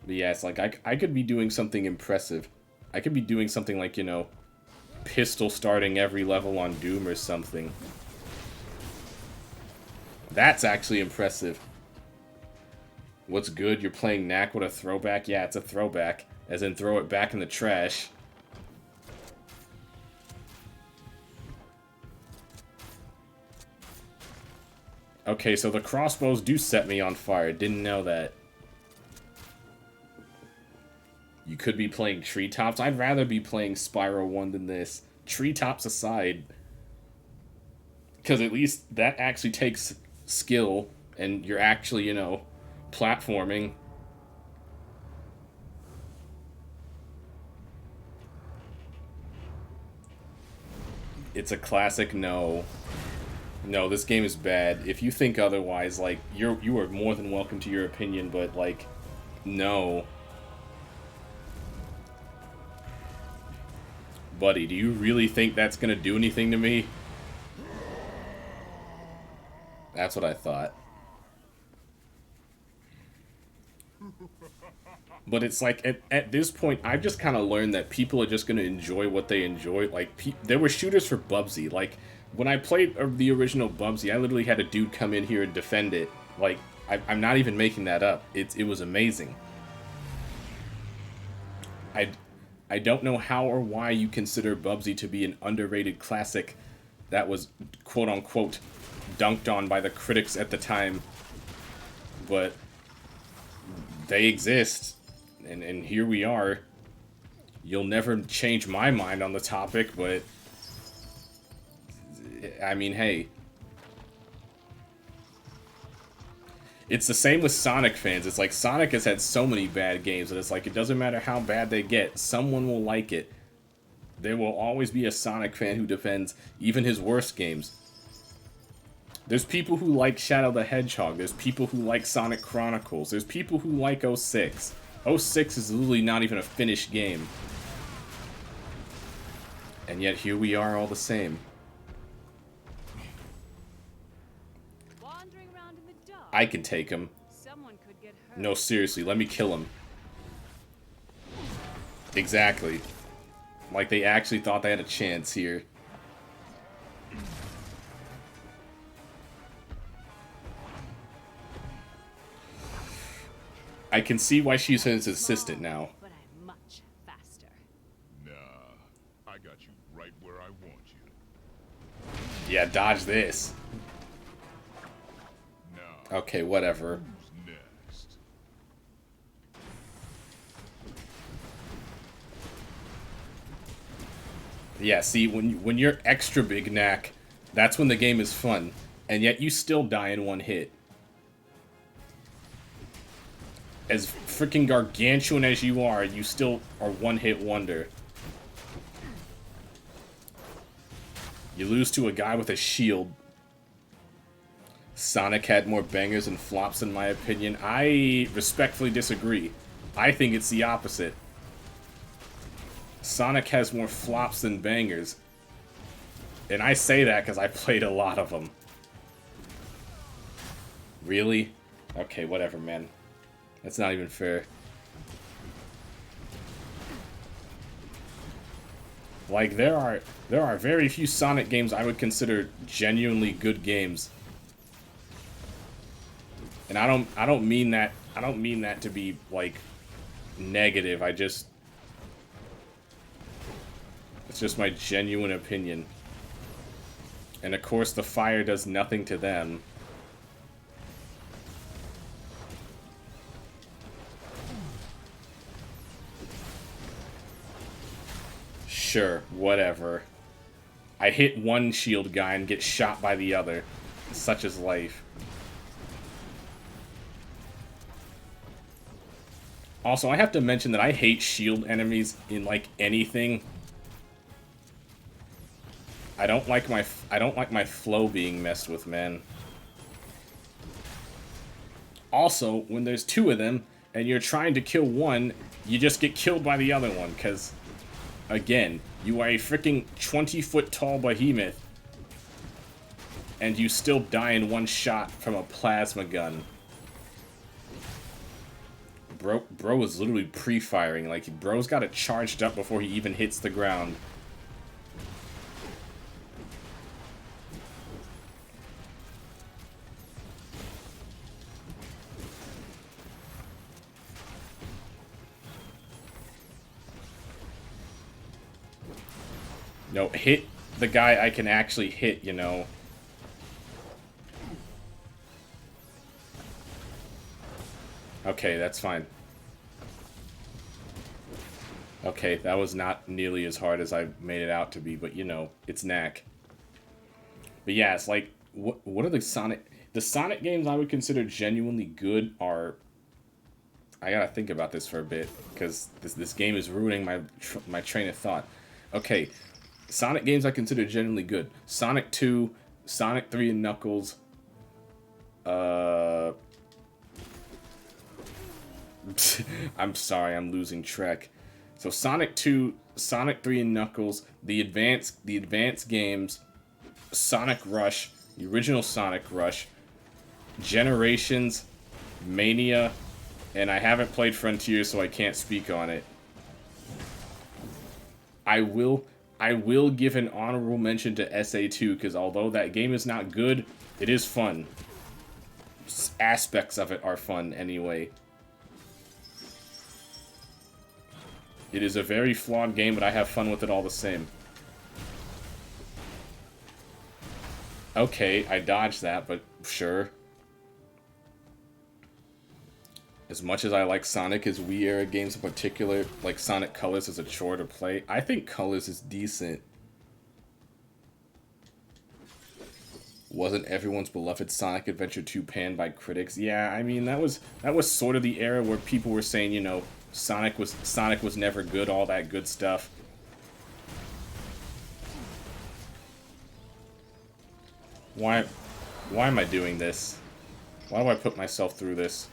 But yeah, it's like, I could be doing something impressive. I could be doing something like, you know, pistol starting every level on Doom or something. That's actually impressive. What's good? You're playing Knack with a throwback? Yeah, it's a throwback. As in, throw it back in the trash. Okay, so the crossbows do set me on fire. Didn't know that. You could be playing Treetops. I'd rather be playing Spyro 1 than this. Treetops aside. Because at least that actually takes skill, and you're actually, you know, platforming. It's a classic no. No, this game is bad. If you think otherwise, like, you are more than welcome to your opinion, but, like, no. Buddy, do you really think that's gonna do anything to me? That's what I thought. But it's like, at this point, I've just kind of learned that people are just going to enjoy what they enjoy. Like, there were shooters for Bubsy. Like, when I played the original Bubsy, I literally had a dude come in here and defend it. Like, I'm not even making that up. It was amazing. I don't know how or why you consider Bubsy to be an underrated classic that was, quote-unquote, dunked on by the critics at the time, but they exist, and here we are. You'll never change my mind on the topic, but I mean, hey. It's the same with Sonic fans. It's like Sonic has had so many bad games that it's like it doesn't matter how bad they get, someone will like it. There will always be a Sonic fan who defends even his worst games. There's people who like Shadow the Hedgehog. There's people who like Sonic Chronicles. There's people who like 06. 06 is literally not even a finished game. And yet here we are all the same. Wandering around in the dark. I can take him. Someone could get hurt. No, seriously, let me kill him. Exactly. Like they actually thought they had a chance here. I can see why she's his assistant now. But I'm much faster. Nah, I got you right where I want you. Yeah, dodge this. Now, Okay, whatever. who's next? Yeah, see, when you're extra big, Knack, that's when the game is fun. And yet you still die in one hit. As freaking gargantuan as you are, you still are one-hit wonder. You lose to a guy with a shield. Sonic had more bangers and flops in my opinion. I respectfully disagree. I think it's the opposite. Sonic has more flops than bangers. And I say that because I played a lot of them. Really? Okay, whatever, man. That's not even fair. Like, there are very few Sonic games I would consider genuinely good games. And I don't mean that to be like negative. It's just my genuine opinion. And of course the fire does nothing to them. Sure, whatever. I hit one shield guy and get shot by the other. Such is life. Also, I have to mention that I hate shield enemies in like anything. I don't like my flow being messed with, man. Also, when there's two of them and you're trying to kill one, you just get killed by the other one, because again, you are a freaking 20-foot tall behemoth and you still die in one shot from a plasma gun. Bro is literally pre-firing. Like, bro's got it charged up before he even hits the ground. No, hit the guy I can actually hit, you know. Okay, that's fine. Okay, that was not nearly as hard as I made it out to be, but you know, it's Knack. But yeah, it's like, what are the Sonic... The Sonic games I would consider genuinely good are... I gotta think about this for a bit, because this game is ruining my train of thought. Okay, Sonic games I consider genuinely good. Sonic 2, Sonic 3 and Knuckles, I'm sorry, I'm losing track. So Sonic 2, Sonic 3 and Knuckles, the advanced games, Sonic Rush, the original Sonic Rush, Generations, Mania, and I haven't played Frontier, so I can't speak on it. I will give an honorable mention to SA2, because although that game is not good, it is fun. Aspects of it are fun anyway. It is a very flawed game, but I have fun with it all the same. Okay, I dodged that, but sure. As much as I like Sonic as Wii era games in particular, like Sonic Colors is a chore to play, I think Colors is decent. Wasn't everyone's beloved Sonic Adventure 2 panned by critics? Yeah, I mean that was sort of the era where people were saying, you know, Sonic was never good, all that good stuff. Why am I doing this? Why do I put myself through this?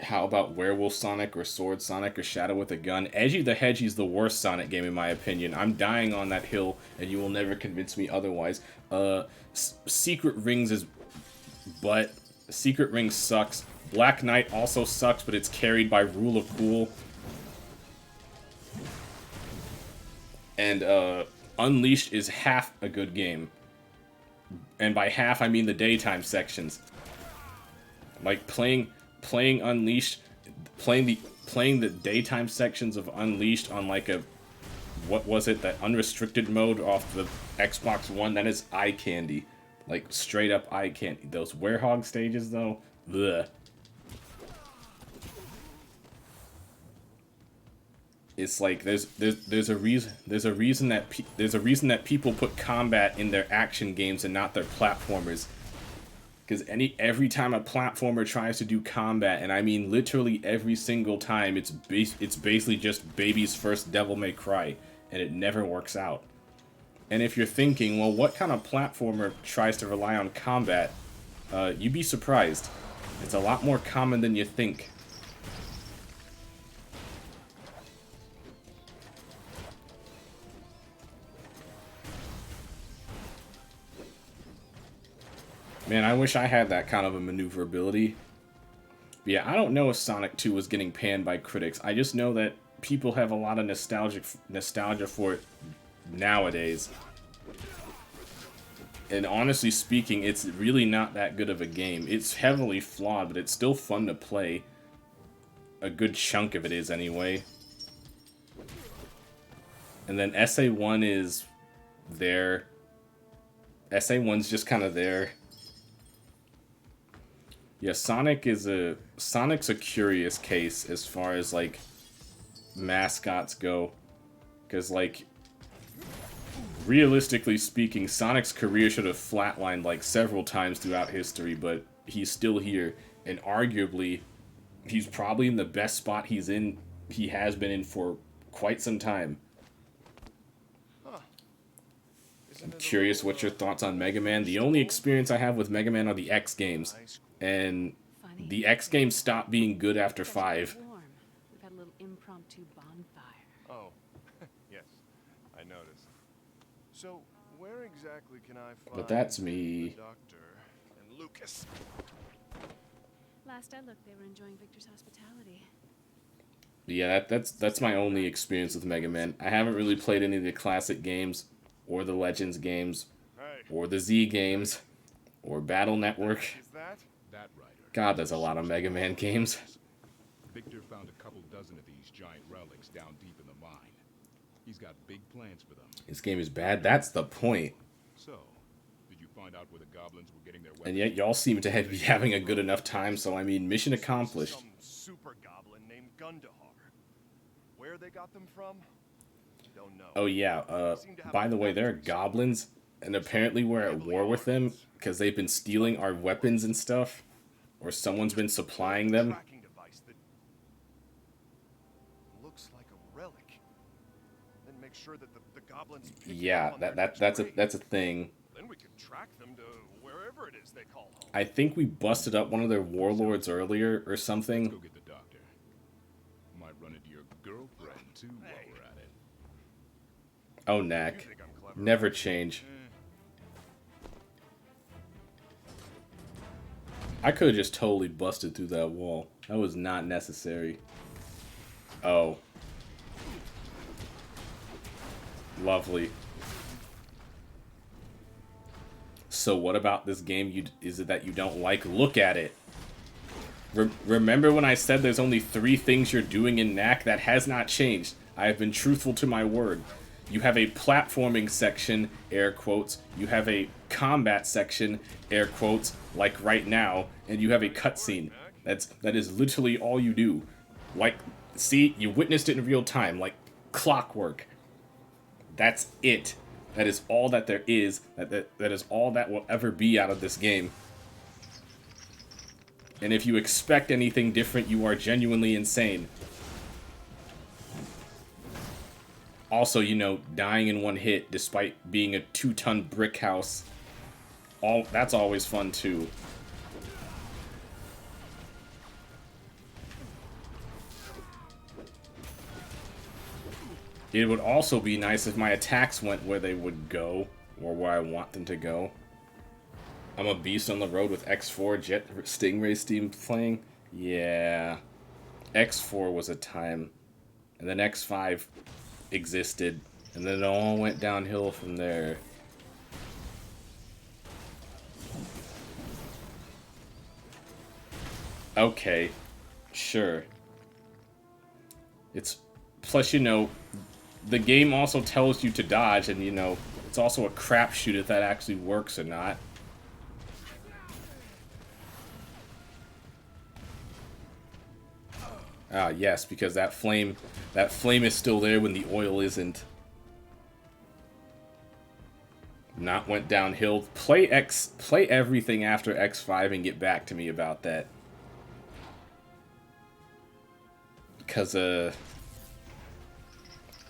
How about Werewolf Sonic or Sword Sonic or Shadow with a Gun? Edgy the Hedgie's the worst Sonic game in my opinion. I'm dying on that hill, and you will never convince me otherwise. Secret Rings is butt. Secret Rings sucks. Black Knight also sucks, but it's carried by Rule of Cool. And Unleashed is half a good game. And by half, I mean the daytime sections. Like playing Unleashed, playing the daytime sections of Unleashed on like a, what was it, that unrestricted mode off the Xbox One, that is eye candy. Like straight up eye candy. Those Werehog stages though, ugh. It's like there's a reason that people put combat in their action games and not their platformers. Because every time a platformer tries to do combat, and I mean literally every single time, it's basically just baby's first Devil May Cry, and it never works out. And if you're thinking, well, what kind of platformer tries to rely on combat? You'd be surprised. It's a lot more common than you think. Man, I wish I had that kind of a maneuverability. But yeah, I don't know if Sonic 2 was getting panned by critics. I just know that people have a lot of nostalgia for it nowadays. And honestly speaking, it's really not that good of a game. It's heavily flawed, but it's still fun to play. A good chunk of it is, anyway. And then SA1 is there. SA1's just kind of there. Yeah, Sonic's a curious case as far as, like, mascots go. Because, like, realistically speaking, Sonic's career should have flatlined, like, several times throughout history, but he's still here. And arguably, he's probably in the best spot he has been in for quite some time. I'm curious what your thoughts on Mega Man. The only experience I have with Mega Man are the X games. And the X games stopped being good after 5. We've had a little impromptu bonfire. Oh, yes, I noticed. So, where exactly can I find But that's me. the doctor and Lucas? Last I looked, they were enjoying Victor's hospitality. Yeah, that's my only experience with Mega Man. I haven't really played any of the classic games, or the Legends games, or the Z games, or Battle Network. Is that? That writer. God, there's a lot of Mega Man games. Victor found a couple dozen of these giant relics down deep in the mine. He's got big plans for them. This game is bad. That's the point. So, did you find out where the goblins were getting their weapons? And yet y'all seem to be having a good enough time, so I mean, mission accomplished. Some super goblin named Gundahar. Where they got them from? Don't know. Oh yeah, by the way, there are goblins, and apparently we're at war with them, because they've been stealing our weapons and stuff. Or someone's been supplying them. Tracking device that looks like a relic. Then make sure that the goblins pick it Yeah, up on their that's next a thing. Then we could track them to wherever it is they call home. I think we busted up one of their warlords earlier or something. Go get the doctor. Might run into your girlfriend too while we're at it. Oh, You Knack. think I'm clever? Never change. I could have just totally busted through that wall. That was not necessary. Oh. Lovely. So what about this game is it that you don't like? Look at it. Remember when I said there's only 3 things you're doing in Knack? That has not changed. I have been truthful to my word. You have a platforming section, air quotes. You have a combat section, air quotes, like right now, and you have a cutscene. That is literally all you do. Like, see, you witnessed it in real time, like clockwork. That's it. That is all that there is. That is all that will ever be out of this game. And if you expect anything different, you are genuinely insane. Also, you know, dying in one hit despite being a 2-ton brick house. That's always fun too. It would also be nice if my attacks went where they would go, or where I want them to go. I'm a beast on the road with X4 Jet Stingray Steam playing. Yeah. X4 was a time. And then X5 existed. And then it all went downhill from there. Okay. Sure. It's... Plus, you know, the game also tells you to dodge, and, you know, it's also a crapshoot if that actually works or not. Ah, yes, because that flame is still there when the oil isn't. Not went downhill. Play everything after X5 and get back to me about that. Because,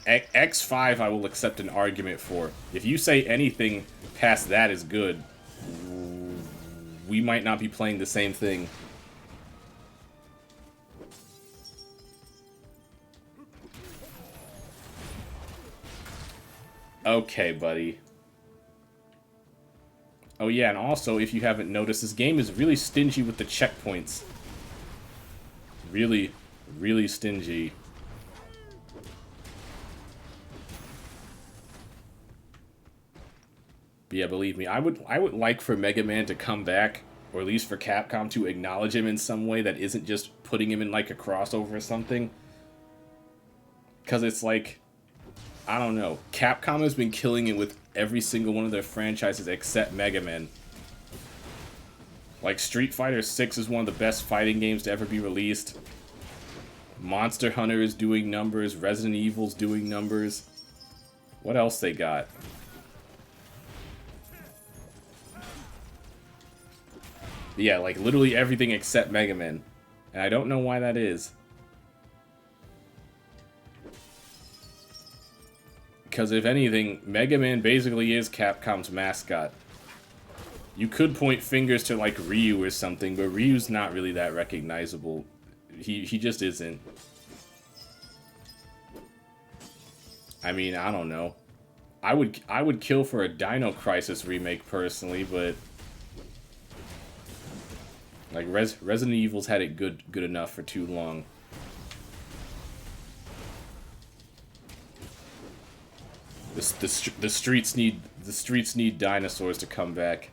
X5 I will accept an argument for. If you say anything past that is good, we might not be playing the same thing. Okay, buddy. Oh yeah, and also, if you haven't noticed, this game is really stingy with the checkpoints. Really, really stingy. But yeah, believe me, I would like for Mega Man to come back, or at least for Capcom to acknowledge him in some way that isn't just putting him in like a crossover or something. Because it's like, I don't know. Capcom has been killing it with every single one of their franchises except Mega Man. Like, Street Fighter 6 is one of the best fighting games to ever be released. Monster Hunter is doing numbers. Resident Evil's doing numbers. What else they got? Yeah, like, literally everything except Mega Man. And I don't know why that is. Because if anything, Mega Man basically is Capcom's mascot. You could point fingers to like Ryu or something, but Ryu's not really that recognizable. He just isn't. I mean, I don't know. I would kill for a Dino Crisis remake personally, but like Resident Evil's had it good enough for too long. The streets need dinosaurs to come back.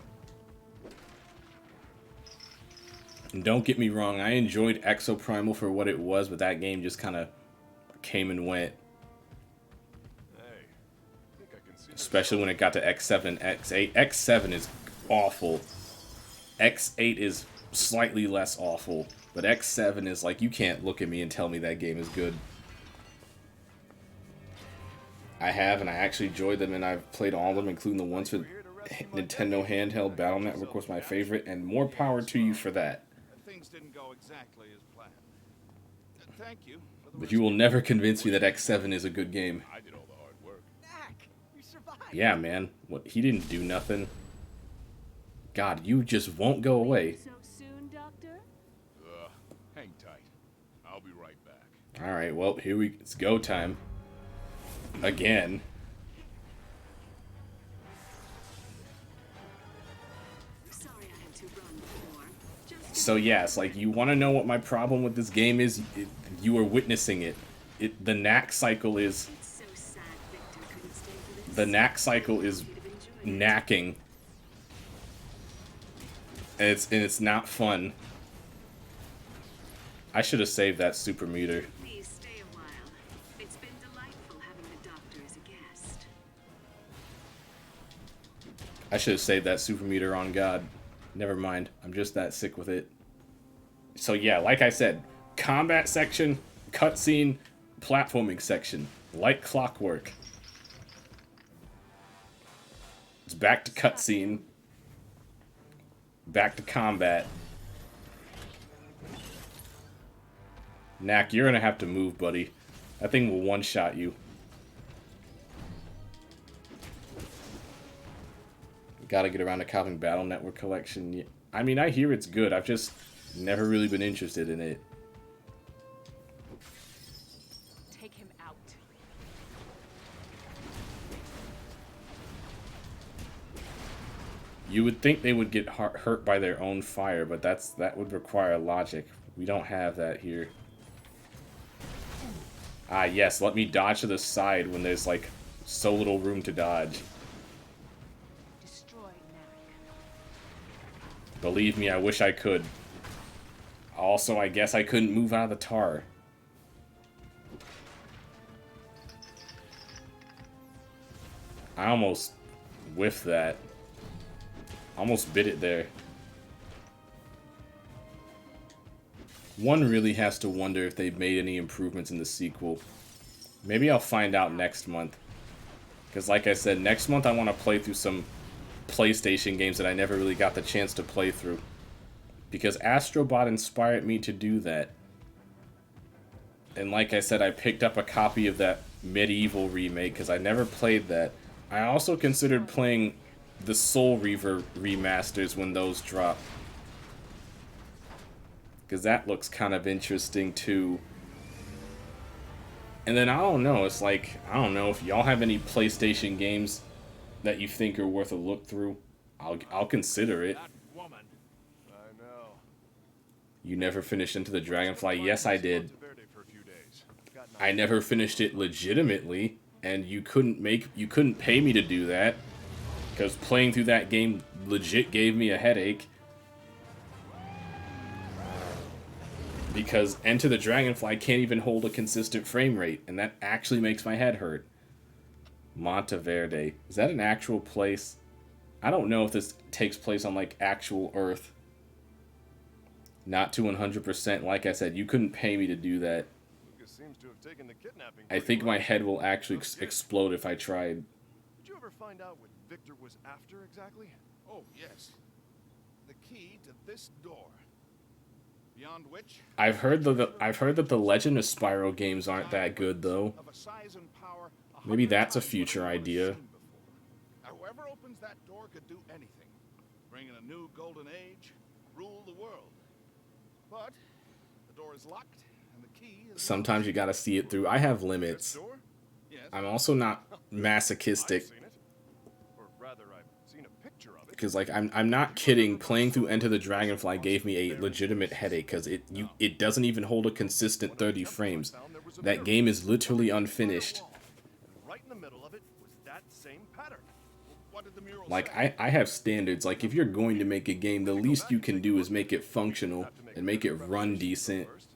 And don't get me wrong, I enjoyed Exoprimal for what it was, but that game just kind of came and went. Hey, I think I can see Especially when it got to X7 and X8. X7 is awful. X8 is slightly less awful, but X7 is like, you can't look at me and tell me that game is good. I have, and I actually enjoyed them, and I've played all of them, including the ones for Nintendo handheld. Battle Network was my favorite, and more power to you for that. Things didn't go exactly as planned. Thank you. But you will never convince me that X7 is a good game. I did all the hard work. Knack, you survived. Yeah, man. What? He didn't do nothing. God, you just won't go away. So soon, Doctor? Hang tight. I'll be right back. Alright, well, it's go time. Again. Sorry I had to run before. So yes, like, you want to know what my problem with this game is? You are witnessing it. The Knack cycle is... It's so sad Victor couldn't stay for this. The Knack cycle is knacking. And it's not fun. I should have saved that super meter. Please stay a while. It's been delightful I should have saved that super meter on God. Never mind. I'm just that sick with it. So yeah, like I said, combat section, cutscene, platforming section. Like clockwork. It's back to cutscene. Back to combat. Knack, you're gonna have to move, buddy. That thing will one-shot you. Gotta get around to copying Battle Network collection. I mean, I hear it's good. I've just never really been interested in it. Take him out. You would think they would get hurt by their own fire, but that would require logic. We don't have that here. Ah, yes, let me dodge to the side when there's, like, so little room to dodge. Destroy Knack. Believe me, I wish I could. Also, I guess I couldn't move out of the tar. I almost whiffed that. Almost bit it there. One really has to wonder if they've made any improvements in the sequel. Maybe I'll find out next month. Because like I said, next month I want to play through some PlayStation games that I never really got the chance to play through. Because Astrobot inspired me to do that. And like I said, I picked up a copy of that Medieval remake because I never played that. I also considered playing the Soul Reaver remasters when those drop. Because that looks kind of interesting too. And then I don't know, it's like, I don't know if y'all have any PlayStation games that you think are worth a look through. I'll consider it. That woman. I know. You never finished Into the Dragonfly? Yes, I did. For a few days. I never finished it legitimately, and you couldn't pay me to do that. Because playing through that game legit gave me a headache. Because Enter the Dragonfly can't even hold a consistent frame rate, and that actually makes my head hurt. Monteverde. Is that an actual place? I don't know if this takes place on, like, actual Earth. Not to 100%. Like I said, you couldn't pay me to do that. Lucas seems to have taken the kidnapping. I think my head will actually explode if I tried. Did you ever find out what Victor was after exactly? Oh, yes. The key to this door. Beyond which... I've heard that the Legend of Spyro games aren't that good, though. of a size and power Maybe that's a 100 times future what I've idea. seen before. Whoever opens that door could do anything. Bring in a new golden age, rule the world. But the door is locked, and the key is... Sometimes you gotta see it through. I have This limits. door? Yes. I'm also not masochistic. I've seen it. Or rather, I've seen a picture of it. Because, like, I'm not kidding. Playing through Enter the Dragonfly gave me a legitimate headache because it doesn't even hold a consistent 30 frames. That game is literally unfinished. And right in the middle of it was that same pattern. What did the mural Like, say? I have standards. Like, if you're going to make a game, the least you can do is make it functional and make it run decent. First,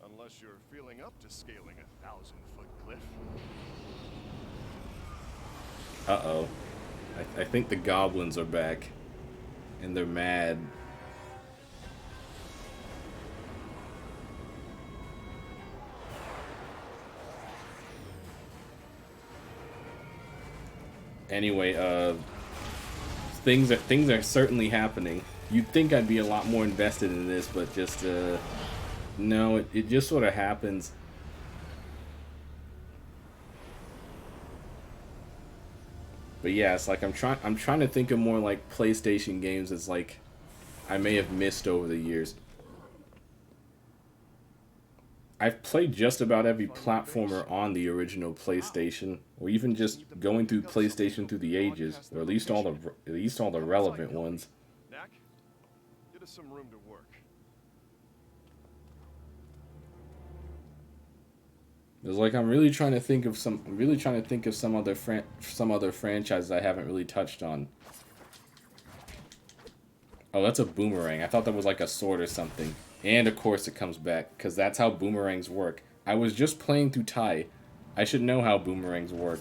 unless you're feeling up to scaling a 1,000-foot cliff. Uh-oh. I think the goblins are back. And they're mad. Anyway, things are certainly happening. You'd think I'd be a lot more invested in this, but just, no, it just sort of happens. But yeah, it's like I'm trying to think of more like PlayStation games as like I may have missed over the years. I've played just about every platformer on the original PlayStation, or even just going through PlayStation through the ages, or at least all the relevant ones. Knack, get us some room to work. It's like I'm really trying to think of some other franchises I haven't really touched on. Oh, that's a boomerang. I thought that was like a sword or something. And of course it comes back, because that's how boomerangs work. I was just playing through Tai. I should know how boomerangs work.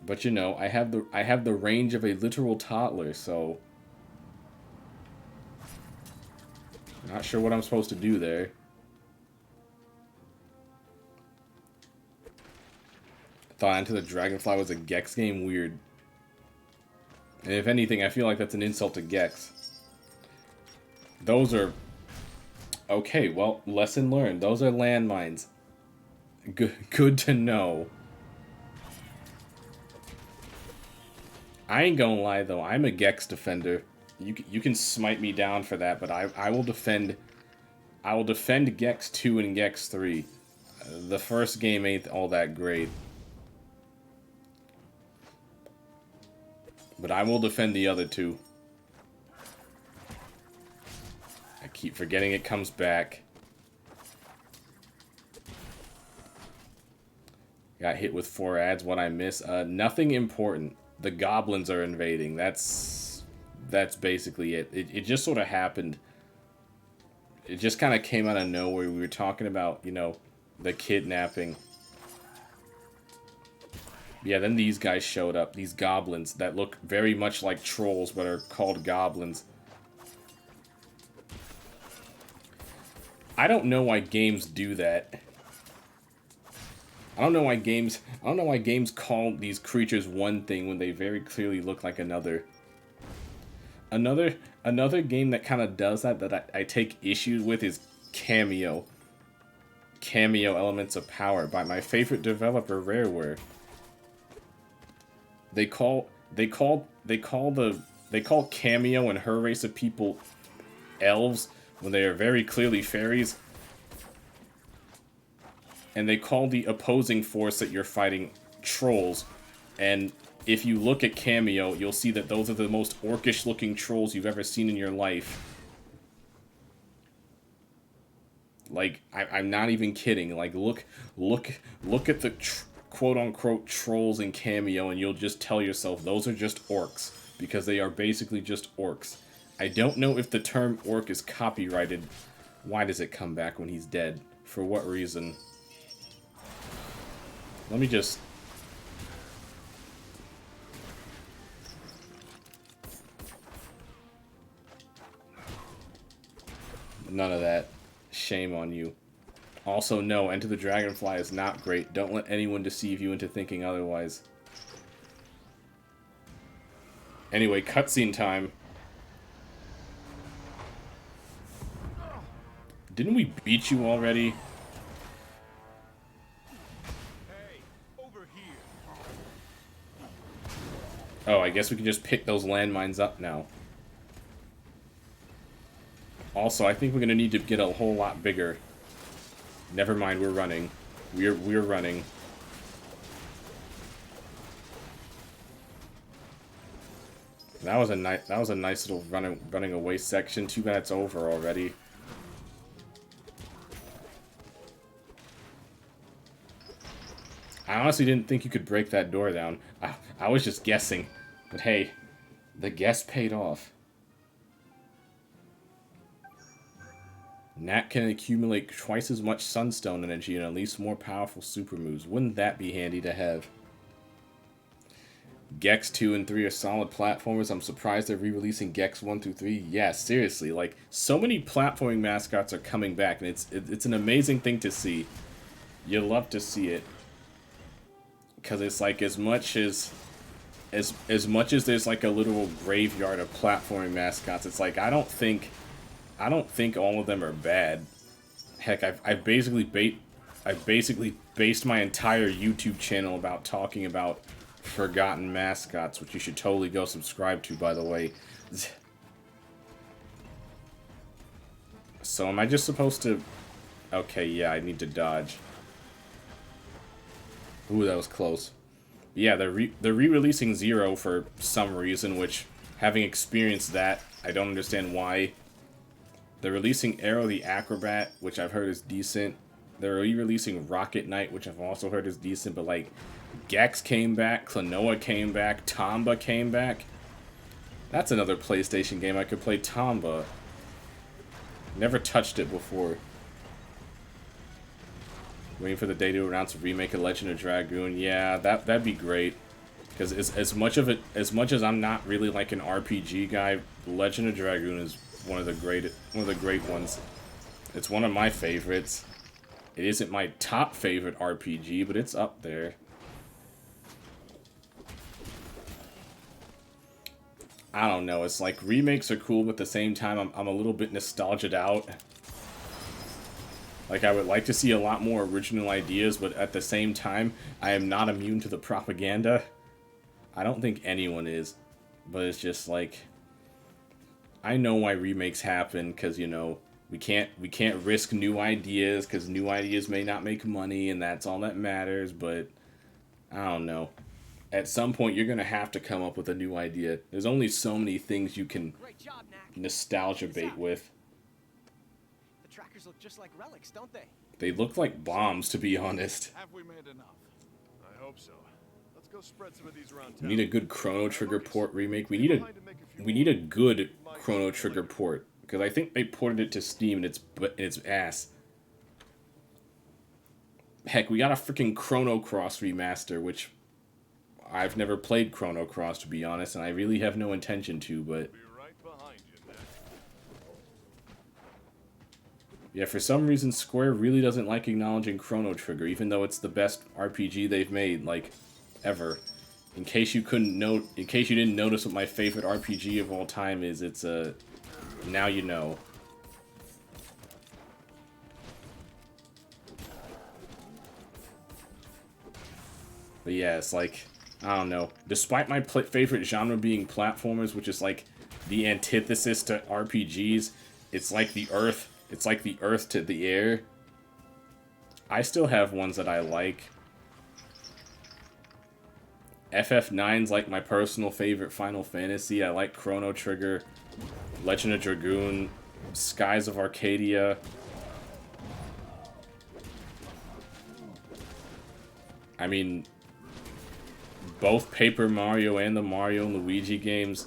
But you know, I have the range of a literal toddler, so not sure what I'm supposed to do there. Thought Enter the Dragonfly was a Gex game? Weird. And if anything, I feel like that's an insult to Gex. Those are... Okay, well, lesson learned. Those are landmines. Good to know. I ain't gonna lie, though. I'm a Gex defender. You can smite me down for that, but I will defend... I will defend Gex 2 and Gex 3. The first game ain't all that great. But I will defend the other two. I keep forgetting it comes back. Got hit with 4 ads. What I miss? Nothing important. The goblins are invading. That's basically it. It just sort of happened. It just kind of came out of nowhere. We were talking about, you know, the kidnapping. Yeah, then these guys showed up. These goblins that look very much like trolls, but are called goblins. I don't know why games do that. I don't know why games call these creatures one thing when they very clearly look like another. Another game that kind of does that I take issue with is Cameo. Cameo Elements of Power by my favorite developer, Rareware. They call Cameo and her race of people elves when they are very clearly fairies. And they call the opposing force that you're fighting trolls. And if you look at Cameo, you'll see that those are the most orcish looking trolls you've ever seen in your life. Like, I'm not even kidding. Like, look at the quote-unquote trolls in Cameo, and you'll just tell yourself those are just orcs, because they are basically just orcs. I don't know if the term orc is copyrighted. Why does it come back when he's dead? For what reason? Let me just... None of that. Shame on you. Also, no, Enter the Dragonfly is not great. Don't let anyone deceive you into thinking otherwise. Anyway, cutscene time. Didn't we beat you already? Hey, over here. Oh, I guess we can just pick those landmines up now. Also, I think we're gonna need to get a whole lot bigger. Never mind, we're running. We're running. That was a nice little running away section. Too bad it's over already. I honestly didn't think you could break that door down. I was just guessing. But hey, the guess paid off. Knack can accumulate twice as much sunstone energy and unleash more powerful super moves. Wouldn't that be handy to have? Gex 2 and 3 are solid platformers. I'm surprised they're re-releasing Gex 1 through 3. Yeah, seriously, like, so many platforming mascots are coming back, and it's an amazing thing to see. You love to see it. Because it's like, as much as there's like a literal graveyard of platforming mascots, it's like, I don't think all of them are bad. Heck, I've basically based my entire YouTube channel about talking about forgotten mascots, which you should totally go subscribe to, by the way. So am I just supposed to... Okay, yeah, I need to dodge. Ooh, that was close. Yeah, they're re-releasing Zero for some reason, which, having experienced that, I don't understand why. They're releasing Arrow the Acrobat, which I've heard is decent. They're re-releasing Rocket Knight, which I've also heard is decent, but like, Gex came back, Klonoa came back, Tomba came back. That's another PlayStation game I could play, Tomba. Never touched it before. Waiting for the day to announce a remake of Legend of Dragoon. Yeah, that'd be great. Because as much as I'm not really like an RPG guy, Legend of Dragoon is one of the great ones. It's one of my favorites. It isn't my top favorite RPG, but it's up there. I don't know, it's like remakes are cool, but at the same time I'm a little bit nostalgiaed out. Like, I would like to see a lot more original ideas, but at the same time, I am not immune to the propaganda. I don't think anyone is, but it's just like, I know why remakes happen, because, you know, we can't risk new ideas, because new ideas may not make money, and that's all that matters, but I don't know. At some point, you're going to have to come up with a new idea. There's only so many things you can Great job, Knack. nostalgia bait with. The trackers look just like relics, don't they? They look like bombs, to be honest. Have we made enough? I hope so. Let's go spread some of these around We town. need a good Chrono Trigger port remake. We need a good Chrono Trigger port, because I think they ported it to Steam and it's ass. Heck, we got a freaking Chrono Cross remaster, which I've never played Chrono Cross, to be honest, and I really have no intention to, but Be right behind you, Knack. yeah, for some reason Square really doesn't like acknowledging Chrono Trigger, even though it's the best RPG they've made, like, ever. In case you didn't notice what my favorite RPG of all time is, it's now you know. But yeah, it's like, I don't know. Despite my favorite genre being platformers, which is like the antithesis to RPGs, it's like the earth to the air. I still have ones that I like. FF9's like my personal favorite Final Fantasy. I like Chrono Trigger, Legend of Dragoon, Skies of Arcadia. I mean, both Paper Mario and the Mario and Luigi games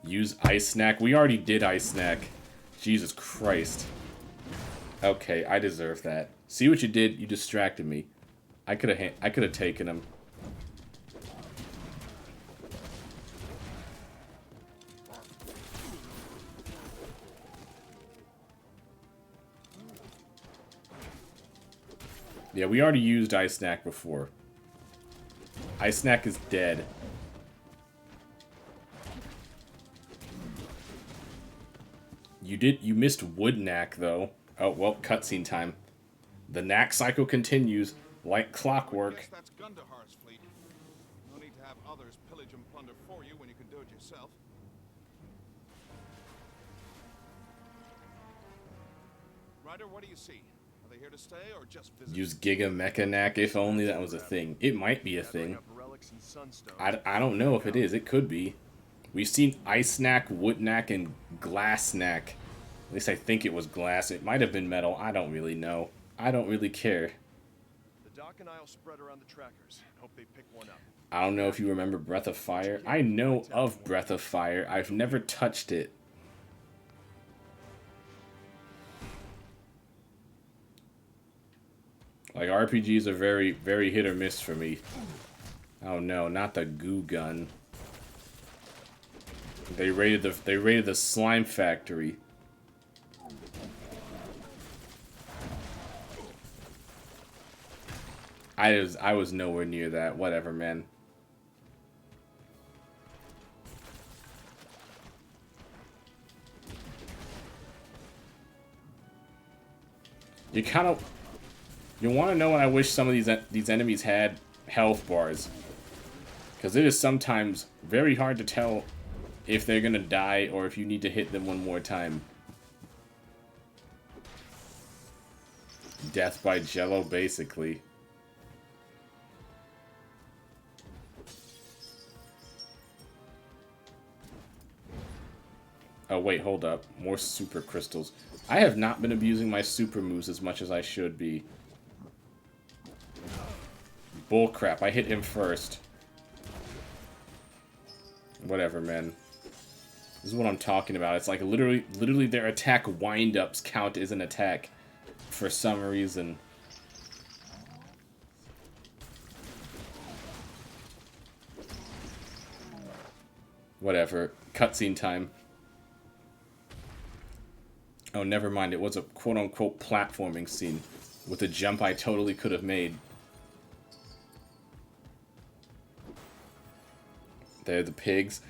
use Ice Snack. We already did Ice Snack. Jesus Christ. Okay, I deserve that. See what you did? You distracted me. I could have taken him. Yeah, we already used Ice Snack before. Ice Snack is dead. You missed Wood Knack, though. Oh, well, cutscene time. The Knack cycle continues, like clockwork. Guess that's Gundahar's fleet. No need to have others pillage and plunder for you when you can do it yourself. Ryder, what do you see? Are they here to stay or just visit? Use Giga Mecha Knack, if only that was a thing. It might be a thing. Gathering up relics and sunstones. I don't know if it is. It could be. We've seen Ice Knack, Wood Knack, and Glass Knack. At least I think it was glass. It might have been metal. I don't really know. I don't really care. The Doc and I'll spread around the trackers. Hope they pick one up. I don't know if you remember Breath of Fire. I know of Breath of Fire. I've never touched it. Like, RPGs are very, very hit or miss for me. Oh no, not the goo gun. They raided the slime factory. I was nowhere near that. Whatever, man. You want to know what I wish some of these enemies had? Health bars. Because it is sometimes very hard to tell if they're gonna die or if you need to hit them one more time. Death by Jello, basically. Oh wait, hold up. More super crystals. I have not been abusing my super moves as much as I should be. Bullcrap, I hit him first. Whatever, man. This is what I'm talking about. It's like literally their attack wind-ups count as an attack for some reason. Whatever. Cutscene time. Oh, never mind. It was a quote-unquote platforming scene with a jump I totally could have made. They're the pigs.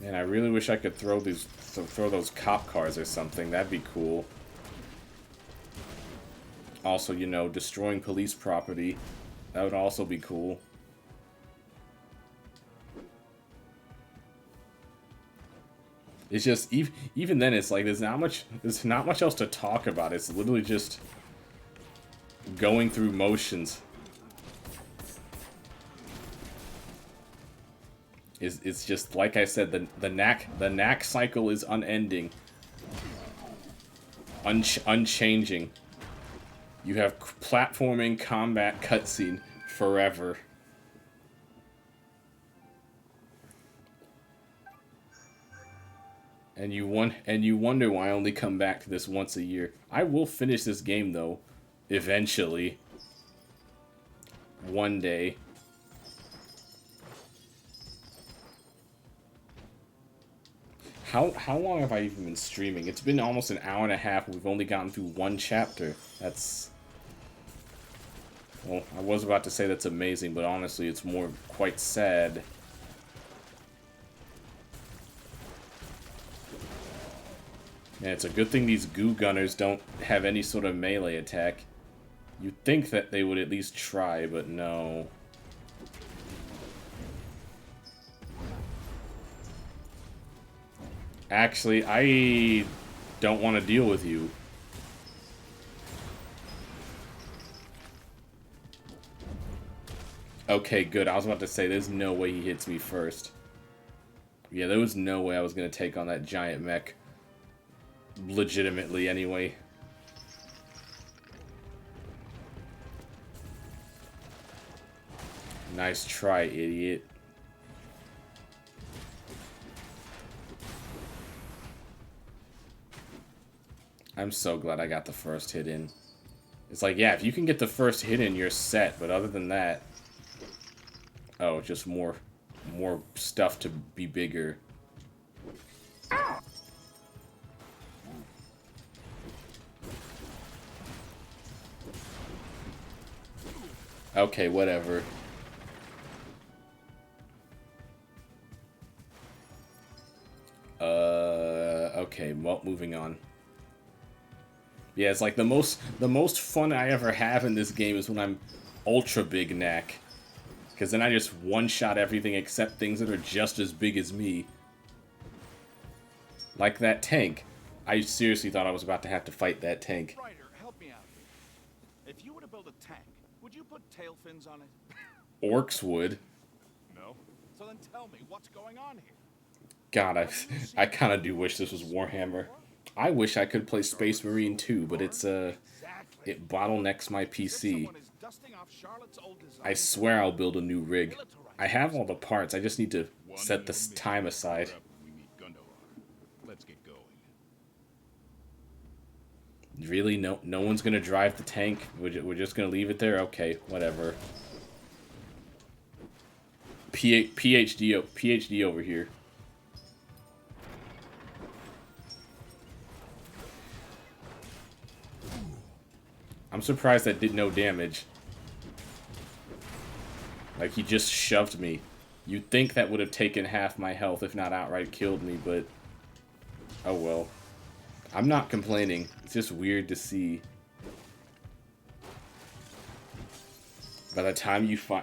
Man, I really wish I could throw those cop cars or something. That'd be cool. Also, you know, destroying police property. That would also be cool. It's just even then, it's like there's not much else to talk about. It's literally just going through motions. It's just like I said, the Knack cycle is unending, unchanging. You have platforming, combat, cutscene forever. And you wonder why I only come back to this once a year. I will finish this game though, eventually. One day. How long have I even been streaming? It's been almost an hour and a half. We've only gotten through one chapter. That's... Well, I was about to say that's amazing, but honestly, it's more quite sad. Yeah, it's a good thing these goo gunners don't have any sort of melee attack. You'd think that they would at least try, but no. Actually, I don't want to deal with you. Okay, good. I was about to say, there's no way he hits me first. Yeah, there was no way I was going to take on that giant mech. Legitimately, anyway. Nice try, idiot. I'm so glad I got the first hit in. It's like, yeah, if you can get the first hit in, you're set. But other than that... Oh, just more stuff to be bigger. Okay, whatever. Okay, well, moving on. Yeah, it's like the most fun I ever have in this game is when I'm ultra big Knack. Because then I just one-shot everything except things that are just as big as me. Like that tank. I seriously thought I was about to have to fight that tank. Ryder, help me out here. If you were to build a tank, would you put tail fins on it? Orcs would. No. So then tell me, what's going on here? God, I kind of do wish this was Warhammer. I wish I could play Space Marine too, but it's it bottlenecks my PC. I swear I'll build a new rig. I have all the parts. I just need to set this time aside. Let's get going. Really? No one's gonna drive the tank? We're just gonna leave it there? Okay, whatever. PhD over here. I'm surprised that did no damage. Like, he just shoved me. You'd think that would have taken half my health, if not outright killed me, but... Oh well. I'm not complaining. It's just weird to see. By the time you find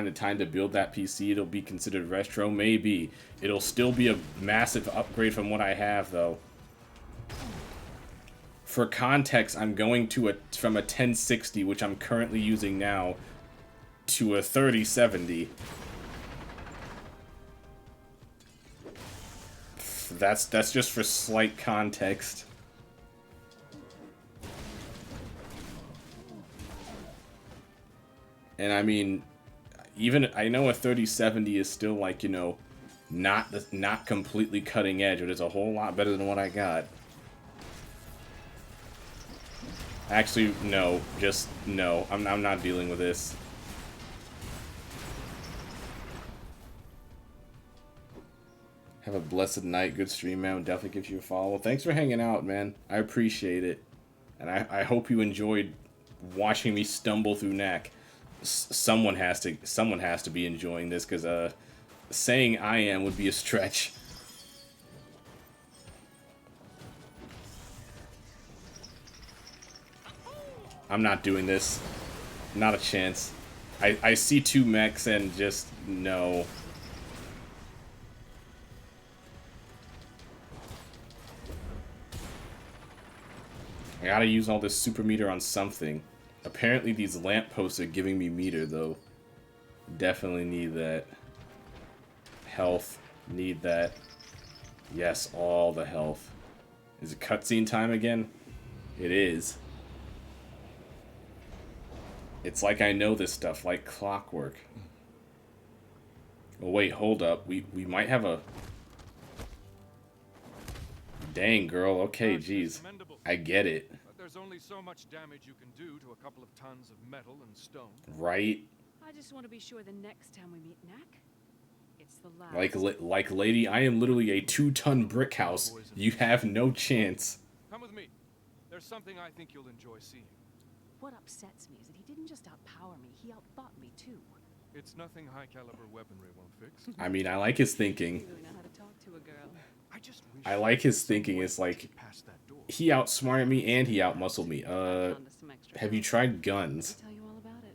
the time to build that PC, it'll be considered retro. Maybe. It'll still be a massive upgrade from what I have, though. For context, I'm going to from a 1060, which I'm currently using now, to a 3070. That's just for slight context. And I mean, even I know a 3070 is still like, you know, not completely cutting edge, but it's a whole lot better than what I got. Actually, no. Just no. I'm not dealing with this. Have a blessed night. Good stream, man. Definitely gives you a follow. Well, thanks for hanging out, man. I appreciate it. And I hope you enjoyed watching me stumble through Knack. Someone has to be enjoying this, because saying I am would be a stretch. I'm not doing this. Not a chance. I see two mechs and just no. I gotta use all this super meter on something. Apparently these lampposts are giving me meter, though. Definitely need that. Health. Need that. Yes, all the health. Is it cutscene time again? It is. It's like I know this stuff, like clockwork. Oh wait, hold up. We might have a... Dang, girl. Okay, jeez. I get it. But there's only so much damage you can do to a couple of tons of metal and stone. Right? I just want to be sure the next time we meet Knack, it's the last. Like, lady, I am literally a 2-ton brick house. You have no chance. Come with me. There's something I think you'll enjoy seeing. What upsets me is that he didn't just outpower me, he outthought me too. It's nothing high-caliber weaponry won't fix. I mean, I like his thinking. You really know how to talk to a girl. I just wish I like his thinking. It's like, past that door. he outsmarted me and he outmuscled me. Found us some extra Have you help. tried guns? I'll tell you all about it.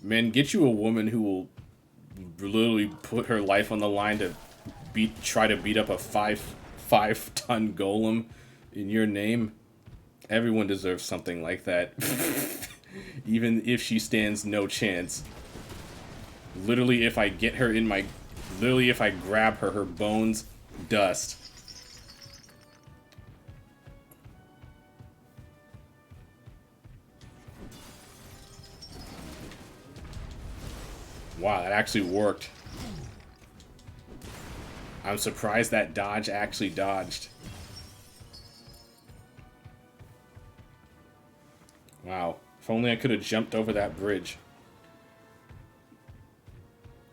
Men, get you a woman who will literally put her life on the line to try to beat up a 5-ton golem in your name. Everyone deserves something like that. Even if she stands no chance. Literally, if I get her in my... Literally, if I grab her, her bones, dust. Wow, that actually worked. I'm surprised that dodge actually dodged. Wow. If only I could have jumped over that bridge.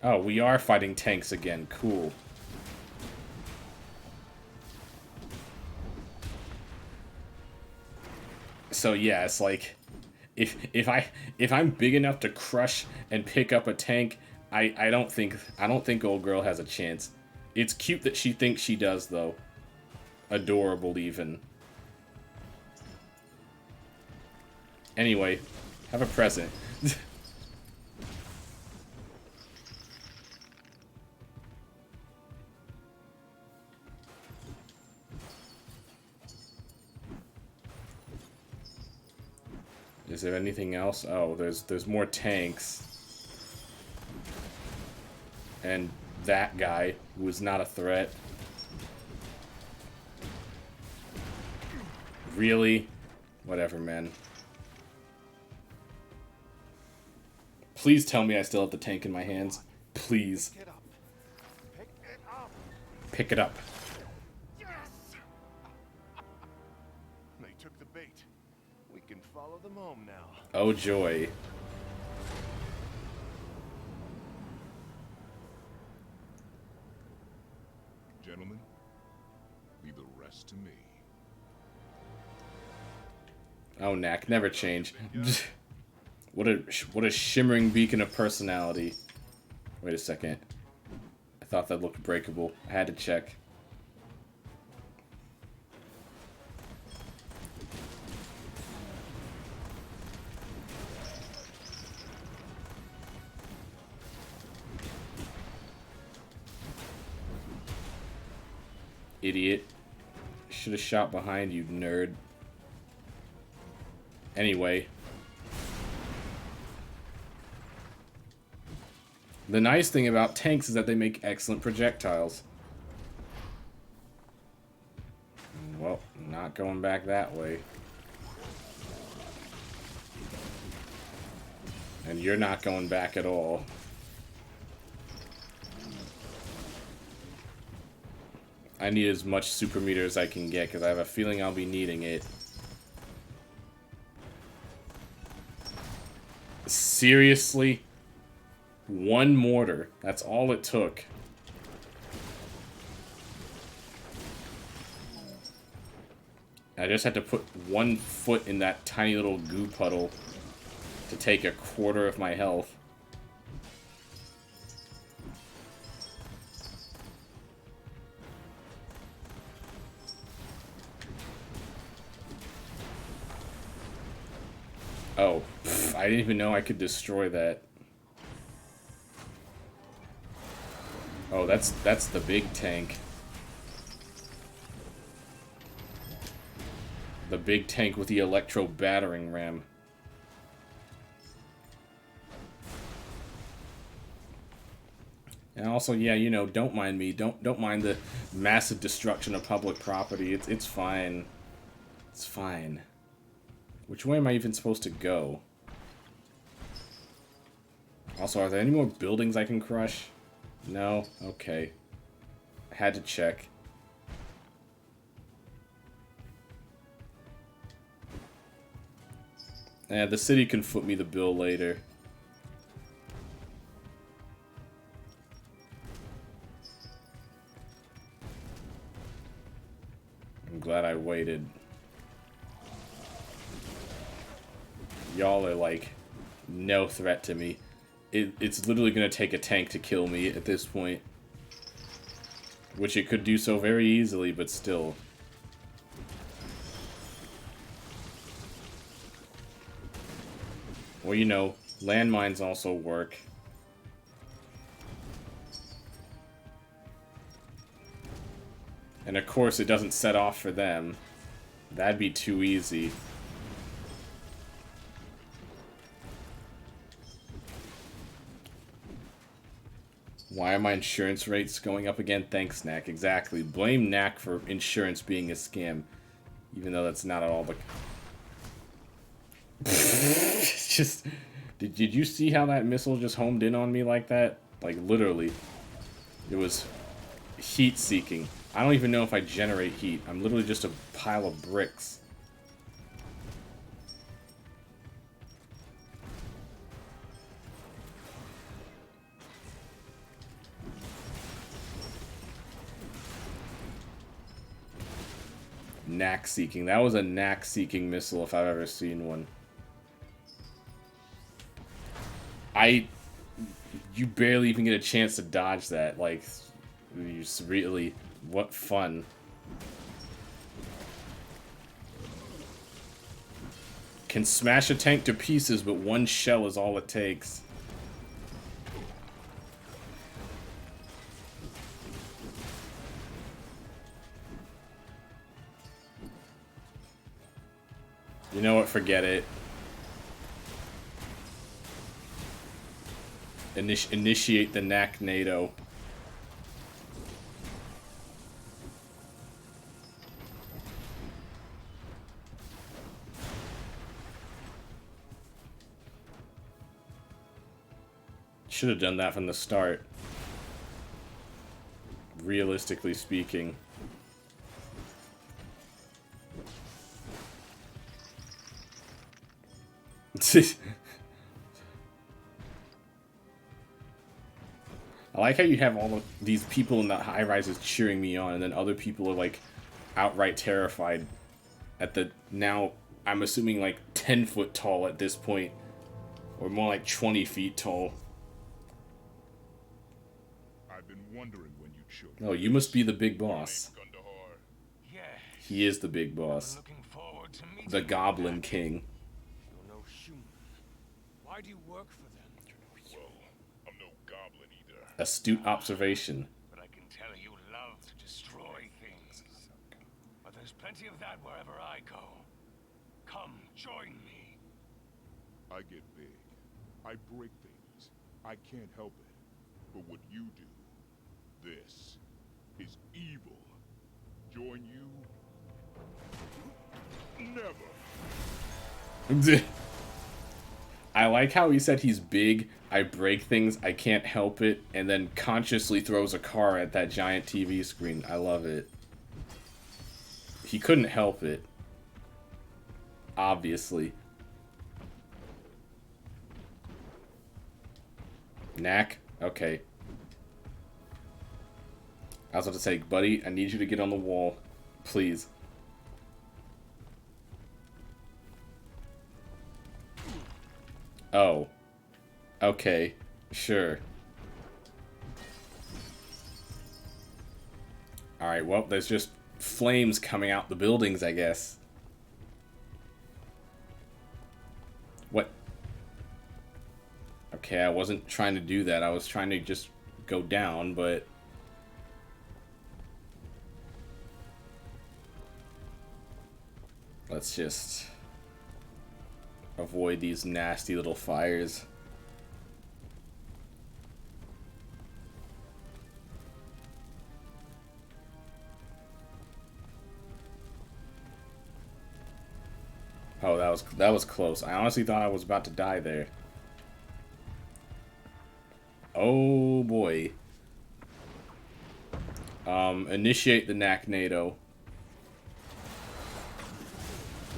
Oh, we are fighting tanks again. Cool. So yeah, it's like if I'm big enough to crush and pick up a tank, I don't think old girl has a chance. It's cute that she thinks she does, though. Adorable, even. Anyway, have a present. Is there anything else? Oh, there's more tanks. And that guy, who is not a threat. Really? Whatever, man. Please tell me I still have the tank in my hands. Please. Pick it up. Pick it up. Pick it up. Yes! They took the bait. We can follow them home now. Oh, joy. Gentlemen, leave the rest to me. Oh, Knack, never change. What a shimmering beacon of personality. Wait a second. I thought that looked breakable. I had to check. Idiot. Should have shot behind you, nerd. Anyway. The nice thing about tanks is that they make excellent projectiles. Well, not going back that way. And you're not going back at all. I need as much super meter as I can get, because I have a feeling I'll be needing it. Seriously? One mortar. That's all it took. I just had to put 1 foot in that tiny little goo puddle to take a quarter of my health. Oh, pff, I didn't even know I could destroy that. Oh, that's the big tank. The big tank with the electro battering ram. And also, yeah, you know, don't mind me. Don't mind the massive destruction of public property. It's fine. It's fine. Which way am I even supposed to go? Also, are there any more buildings I can crush? No? Okay. I had to check. The city can foot me the bill later. I'm glad I waited. Y'all are like no threat to me. It's literally gonna take a tank to kill me at this point. Which it could do so very easily, but still. Well, you know, landmines also work. And of course it doesn't set off for them. That'd be too easy. Why are my insurance rates going up again? Thanks, Knack. Exactly. Blame Knack for insurance being a scam. Even though that's not at all the... It's just... Did you see how that missile just homed in on me like that? Like, literally. It was heat-seeking. I don't even know if I generate heat. I'm literally just a pile of bricks. Knack-seeking. That was a knack-seeking missile if I've ever seen one. You barely even get a chance to dodge that. Like, you really... What fun. Can smash a tank to pieces, but one shell is all it takes. You know what? Forget it. Initiate the Knack NATO. Should have done that from the start. Realistically speaking. I like how you have all of these people in the high-rises cheering me on, and then other people are, like, outright terrified at the, now, I'm assuming, like, 10-foot tall at this point. Or more like 20 feet tall. I've been wondering when you'd show. Oh, you must be the big boss. Yes. He is the big boss. Looking forward to meeting The you, Goblin Knack. King. You're no human. Why do you work for them? Well, I'm no goblin either. Astute observation. But I can tell you love to destroy things. But there's plenty of that wherever I go. Come, join me. I get big. I break things. I can't help it. But what you do, this, is evil. Join you? Never. I like how he said he's big, I break things, I can't help it, and then consciously throws a car at that giant TV screen. I love it. He couldn't help it. Obviously. Knack? Okay. I was about to say, buddy, I need you to get on the wall. Please. Oh. Okay. Sure. Alright, well, there's just flames coming out the buildings, I guess. What? Okay, I wasn't trying to do that. I was trying to just go down, but... Let's just avoid these nasty little fires. Oh, that was close. I honestly thought I was about to die there. Oh boy. Initiate the Knack NATO.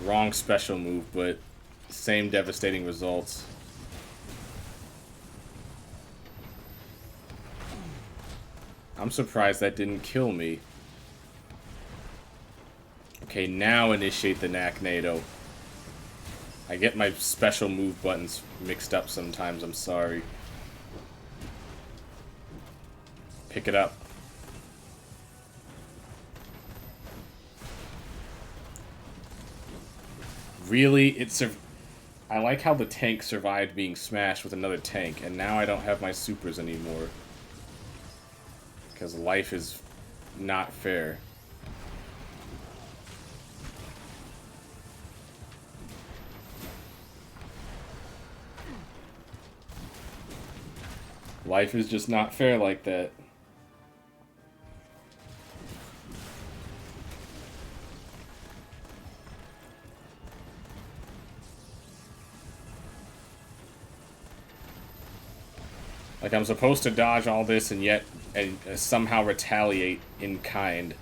Wrong special move, but same devastating results. I'm surprised that didn't kill me. Okay, now initiate the Knack NATO. I get my special move buttons mixed up sometimes, I'm sorry. Pick it up. Really? I like how the tank survived being smashed with another tank, and now I don't have my supers anymore. Because life is not fair. Life is just not fair like that. Like, I'm supposed to dodge all this and yet somehow retaliate in kind.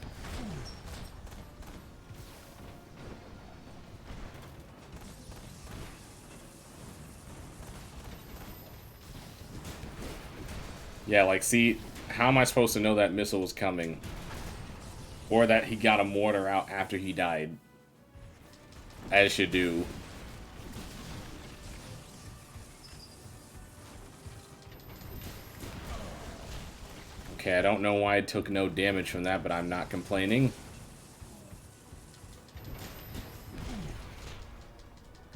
Yeah, like, see, how am I supposed to know that missile was coming? Or that he got a mortar out after he died? As you do. Okay, I don't know why I took no damage from that, but I'm not complaining.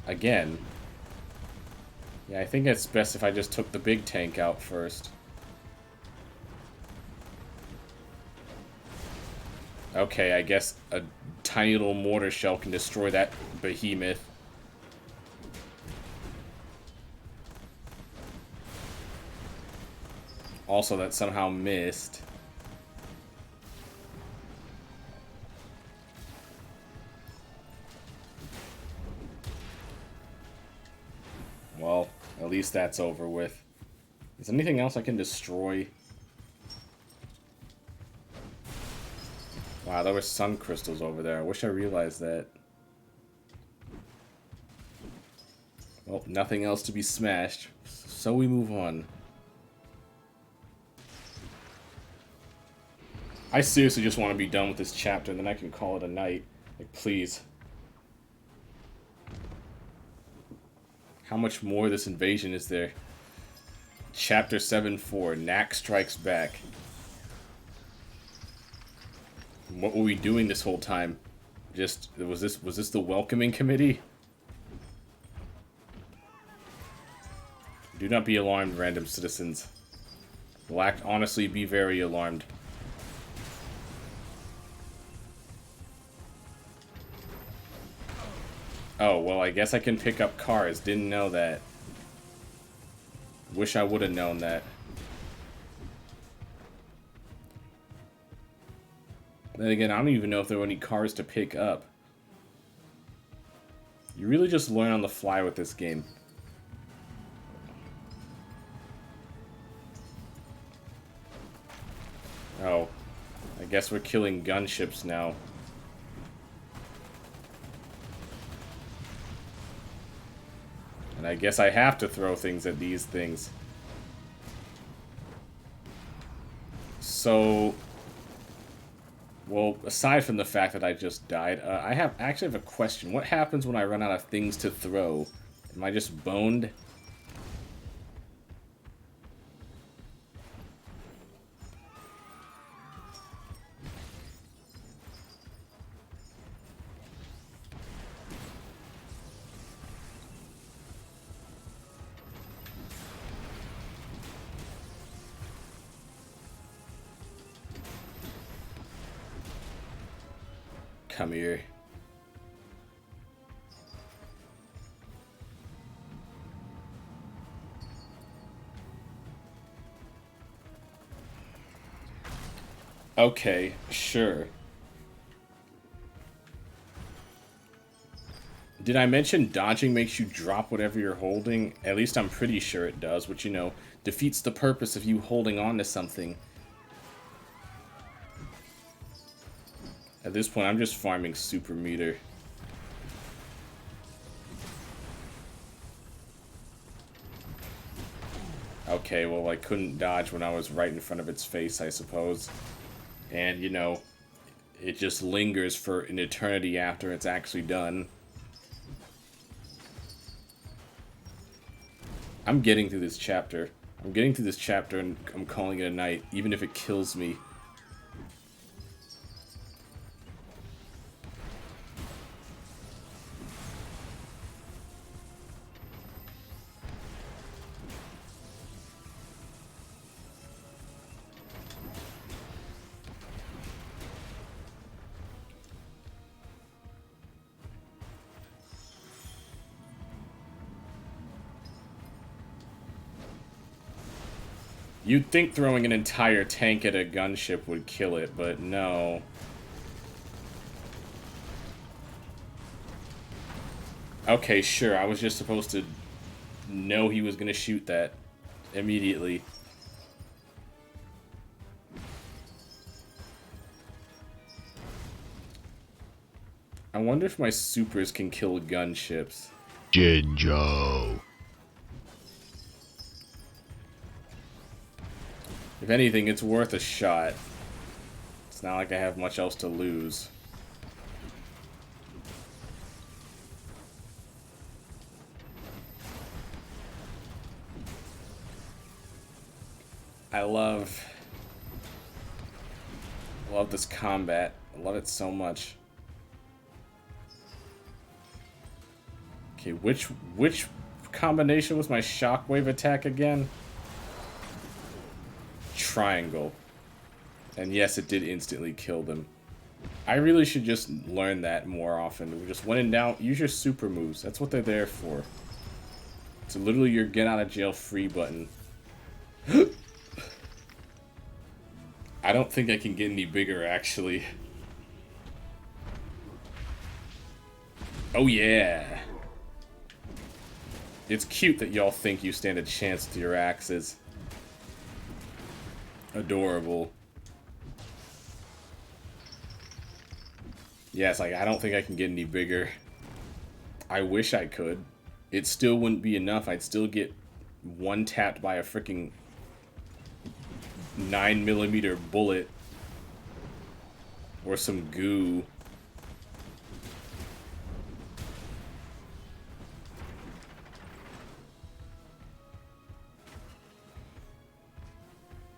Again. Yeah, I think it's best if I just took the big tank out first. Okay, I guess a tiny little mortar shell can destroy that behemoth. Also, that somehow missed. Well, at least that's over with. Is there anything else I can destroy? Wow, there were sun crystals over there. I wish I realized that. Well, nothing else to be smashed, so we move on. I seriously just want to be done with this chapter, and then I can call it a night. Like, please. How much more of this invasion is there? Chapter 7-4, Knack Strikes Back. What were we doing this whole time? Just, was this the welcoming committee? Do not be alarmed, random citizens. Honestly, be very alarmed. Oh, well, I guess I can pick up cars. Didn't know that. Wish I would have known that. Then again, I don't even know if there were any cars to pick up. You really just learn on the fly with this game. Guess we're killing gunships now. And I guess I have to throw things at these things. So... Well, aside from the fact that I just died, I actually have a question. What happens when I run out of things to throw? Am I just boned? Come here. Okay, sure. Did I mention dodging makes you drop whatever you're holding? At least I'm pretty sure it does, which, you know, defeats the purpose of you holding on to something. At this point, I'm just farming super meter. Okay, well, I couldn't dodge when I was right in front of its face, I suppose. And, you know, it just lingers for an eternity after it's actually done. I'm getting through this chapter. I'm getting through this chapter and I'm calling it a night, even if it kills me. You'd think throwing an entire tank at a gunship would kill it, but no. Okay, sure, I was just supposed to know he was gonna shoot that immediately. I wonder if my supers can kill gunships. Jinjo. If anything, it's worth a shot. It's not like I have much else to lose. I love this combat. I love it so much. Okay, which combination was my shockwave attack again? Triangle. And yes, it did instantly kill them. I really should just learn that more often. Just when in doubt, use your super moves. That's what they're there for. It's literally your get out of jail free button. I don't think I can get any bigger, actually. Oh yeah! It's cute that y'all think you stand a chance with your axes. Adorable. Yes, like, I don't think I can get any bigger. I wish I could. It still wouldn't be enough. I'd still get one-tapped by a freaking 9mm bullet. Or some goo.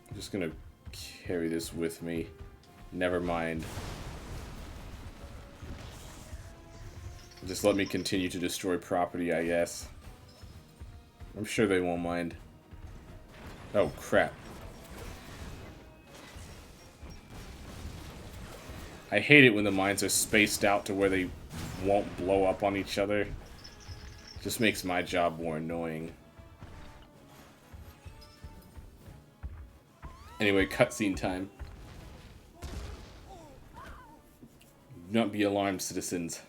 I'm just gonna carry this with me. Never mind. Just let me continue to destroy property, I guess. I'm sure they won't mind. Oh, crap. I hate it when the mines are spaced out to where they won't blow up on each other. It just makes my job more annoying. Anyway, cutscene time. Do not be alarmed, citizens.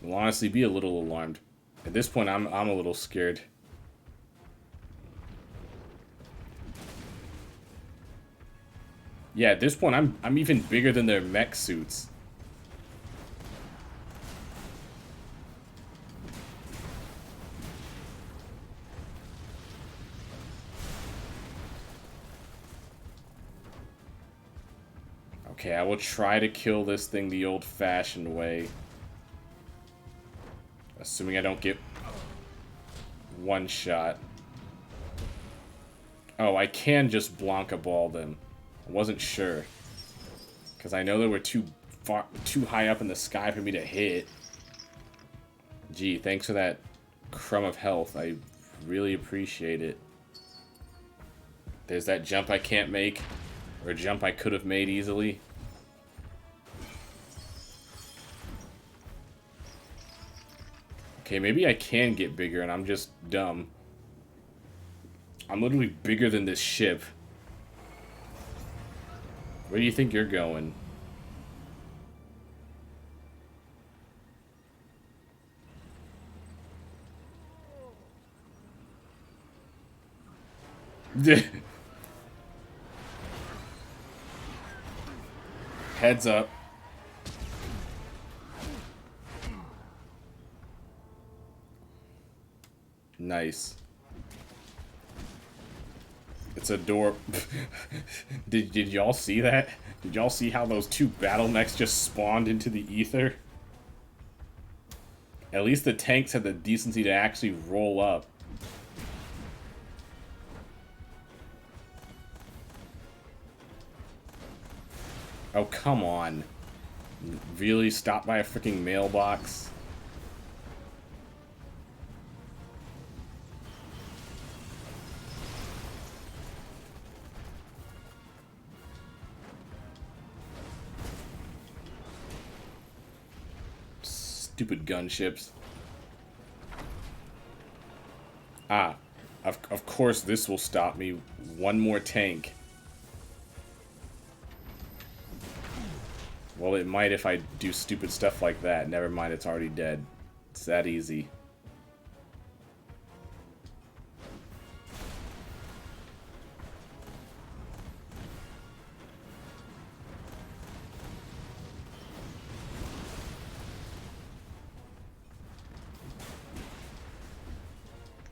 You'll honestly be a little alarmed. At this point, I'm a little scared. Yeah, at this point, I'm even bigger than their mech suits. Okay, I will try to kill this thing the old-fashioned way. Assuming I don't get one shot. Oh, I can just Blanca Ball them. I wasn't sure. Because I know they were too high up in the sky for me to hit. Gee, thanks for that crumb of health. I really appreciate it. There's that jump I can't make. Or a jump I could have made easily. Okay, maybe I can get bigger and I'm just dumb. I'm literally bigger than this ship. Where do you think you're going? Heads up. Nice. It's a door. Did y'all see that? Did y'all see how those two battle mechs just spawned into the ether? At least the tanks had the decency to actually roll up. Oh, come on. Really? Stopped by a freaking mailbox? Stupid gunships. Ah, of course this will stop me. One more tank. Well, it might if I do stupid stuff like that. Never mind, it's already dead. It's that easy.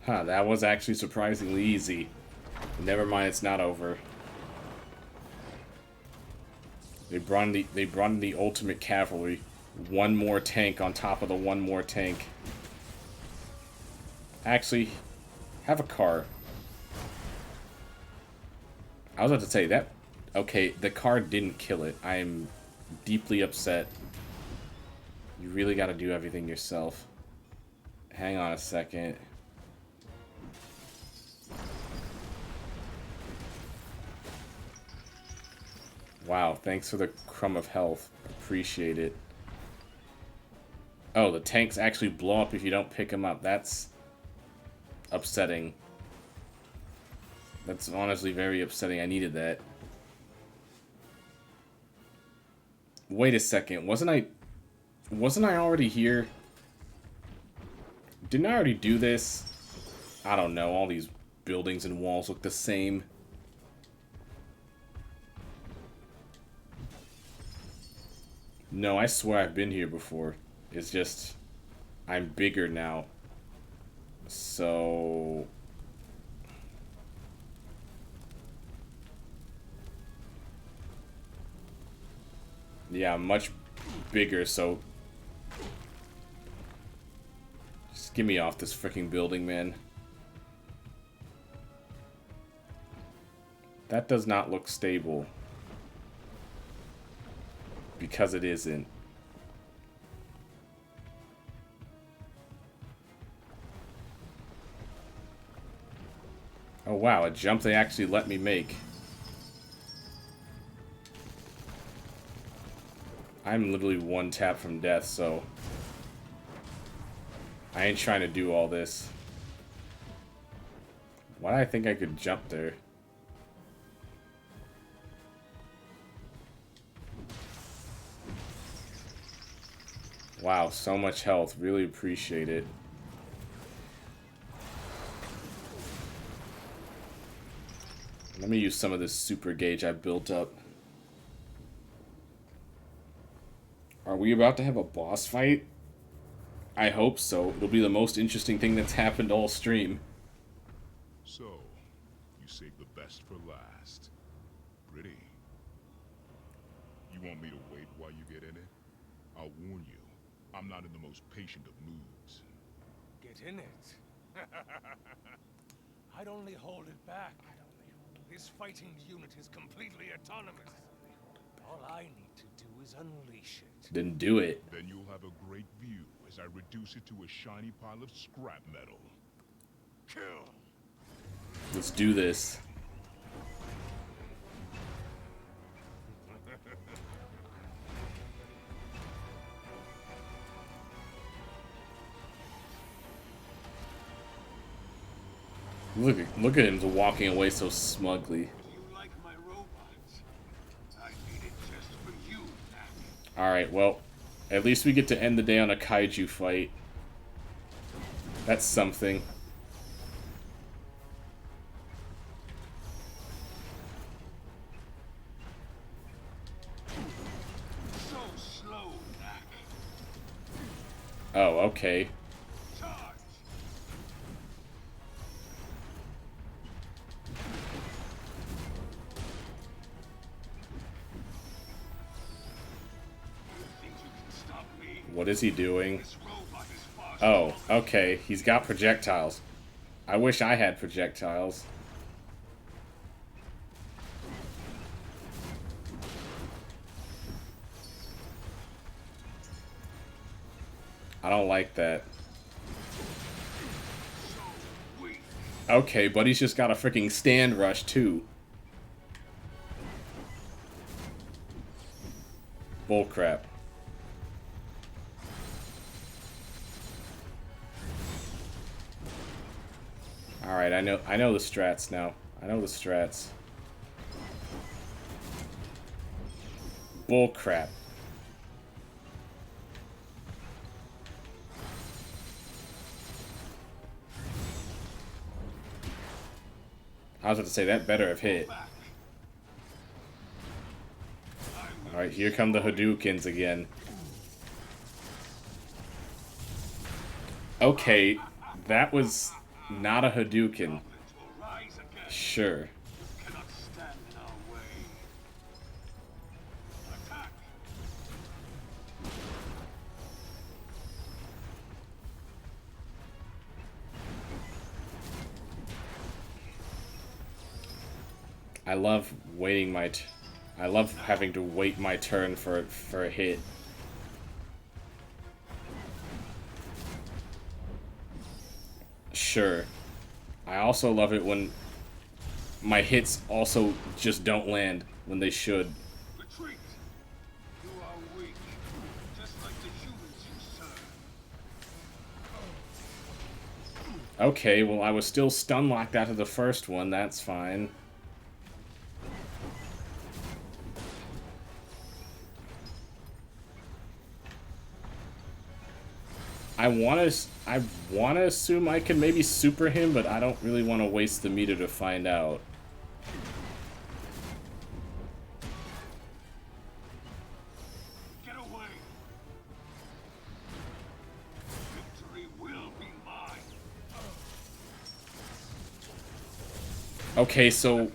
Huh, that was actually surprisingly easy. Never mind, it's not over. They brought in the ultimate cavalry. One more tank on top of the one more tank. Actually, have a car. I was about to say that. Okay, the car didn't kill it. I am deeply upset. You really got to do everything yourself. Hang on a second. Wow, thanks for the crumb of health. Appreciate it. Oh, the tanks actually blow up if you don't pick them up. That's upsetting. That's honestly very upsetting. I needed that. Wait a second. Wasn't I already here? Didn't I already do this? I don't know. All these buildings and walls look the same. No, I swear I've been here before. It's just, I'm bigger now. So... yeah, I'm much bigger, so... just get me off this freaking building, man. That does not look stable. Because it isn't. Oh wow, a jump they actually let me make. I'm literally one tap from death, so... I ain't trying to do all this. Why did I think I could jump there? Wow, so much health. Really appreciate it. Let me use some of this super gauge I built up. Are we about to have a boss fight? I hope so. It'll be the most interesting thing that's happened all stream. So, you saved the best for last. Pretty. You want me to wait while you get in it? I'll warn you, I'm not in the most patient of moods. Get in it. I'd only hold it back. This fighting unit is completely autonomous. All I need to do is unleash it. Then do it. Then you'll have a great view as I reduce it to a shiny pile of scrap metal. Kill! Let's do this. Look at him walking away so smugly. You like my robots? I made it just for you, Knack. Alright, well, at least we get to end the day on a kaiju fight. That's something. So slow, Knack. Oh, okay. Charge! You think you can stop me? What is he doing? This robot is far Oh, stronger. okay. He's got projectiles. I wish I had projectiles. I don't like that. So weak. Okay, but he's just got a freaking stand rush too. Bullcrap. Alright, I know the strats now. I know the strats. Bullcrap. I was about to say that better have hit. Alright, here come the Hadoukens again. Okay, that was not a Hadouken. Rise again. Sure. Cannot stand in our way. Attack! I love waiting I love having to wait my turn for a hit. Sure. I also love it when my hits also just don't land when they should. Retreat! You are weak, just like the humans you serve. Okay, well I was still stun locked after the first one, that's fine. I wanna assume I can maybe super him, but I don't really want to waste the meter to find out. Get away! Victory will be mine. Okay, so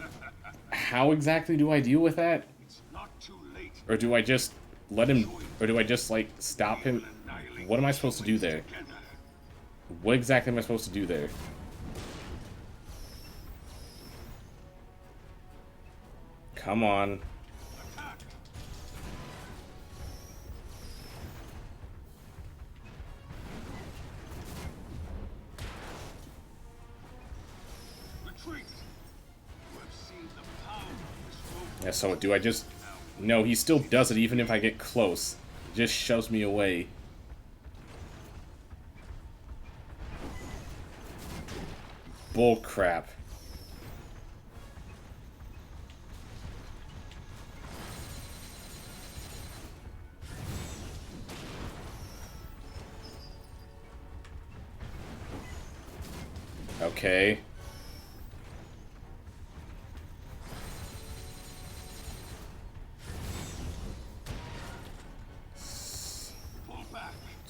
how exactly do I deal with that? It's not too late. Or do I just let him, or do I just like stop him? What am I supposed to do there? Together. What exactly am I supposed to do there? Come on. Attack! Retreat! You have seen the power of this robot. Yeah, so do I just... No, he still does it even if I get close. He just shoves me away. Bull crap. Okay.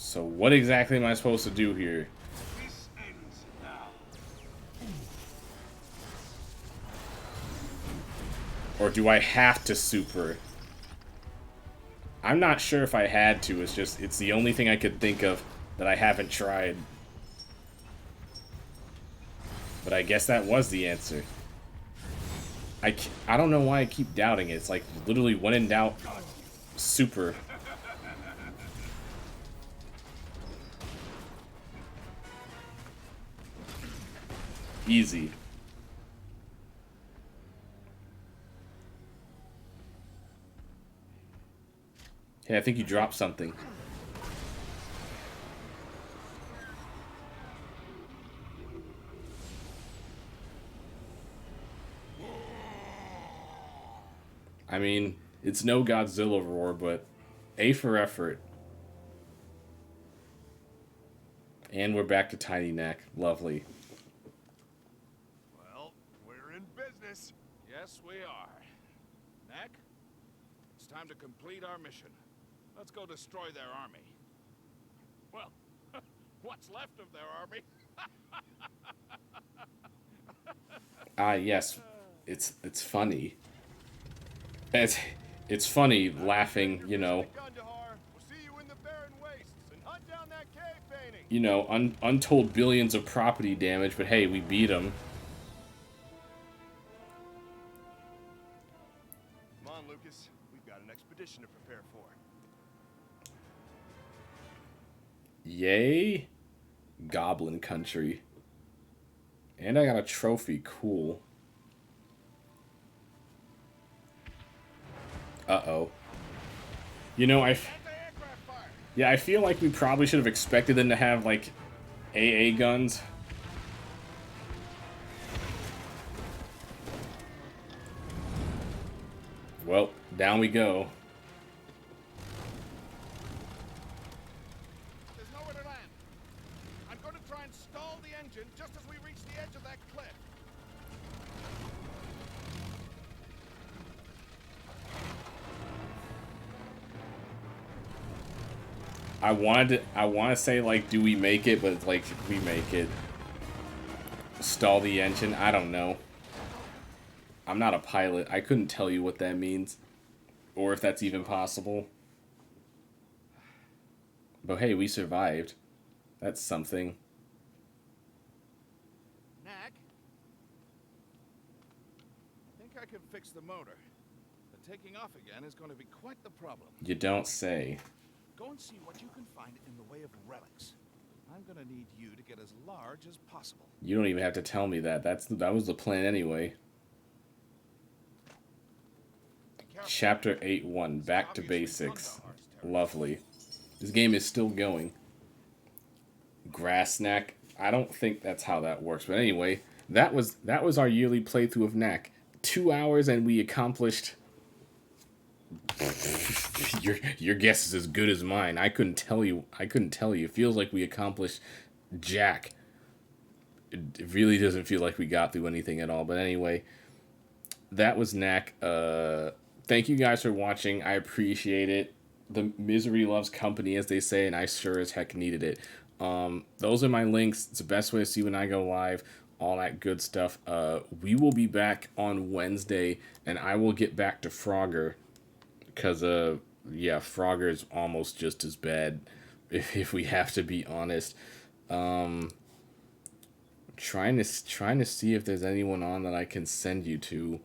So what exactly am I supposed to do here? This ends now. Or do I have to super? I'm not sure if I had to. It's the only thing I could think of that I haven't tried. But I guess that was the answer. I don't know why I keep doubting it. It's like literally when in doubt, super. Easy. Hey, I think you dropped something. I mean, it's no Godzilla roar, but A for effort. And we're back to Tiny Knack. Lovely. Well, we're in business. Yes, we are. Knack, it's time to complete our mission. Let's go destroy their army. Well, what's left of their army? Ah, yes. It's funny. It's funny laughing, you know. We'll see you in the barren wastes and hunt down that cave painting. You know, untold billions of property damage, but hey, we beat them. Come on, Lucas. We've got an expedition to prepare for. Yay. Goblin country. And I got a trophy. Cool. Uh-oh. You know, I feel like we probably should have expected them to have, like, AA guns. Well, down we go. There's nowhere to land. I'm going to try and stall the engine just as we reach the edge of that cliff. I want to say, like, do we make it? But it's like, we make it. Stall the engine? I don't know. I'm not a pilot. I couldn't tell you what that means. Or if that's even possible. But hey, we survived. That's something. Knack, I think I can fix the motor. But taking off again is going to be quite the problem. You don't say. Go and see what you can find in the way of relics. I'm going to need you to get as large as possible. You don't even have to tell me that. That was the plan anyway. Chapter 8-1, Back to Basics. Lovely. This game is still going. Grass Knack. I don't think that's how that works. But anyway, that was our yearly playthrough of Knack. 2 hours and we accomplished... Your guess is as good as mine. I couldn't tell you. It feels like we accomplished jack. It really doesn't feel like we got through anything at all. But anyway, that was Knack. Thank you guys for watching. I appreciate it. The misery loves company, as they say, and I sure as heck needed it. Those are my links. It's the best way to see when I go live. All that good stuff. We will be back on Wednesday, and I will get back to Frogger. Because, yeah, Frogger is almost just as bad, if we have to be honest. Trying to see if there's anyone on that I can send you to.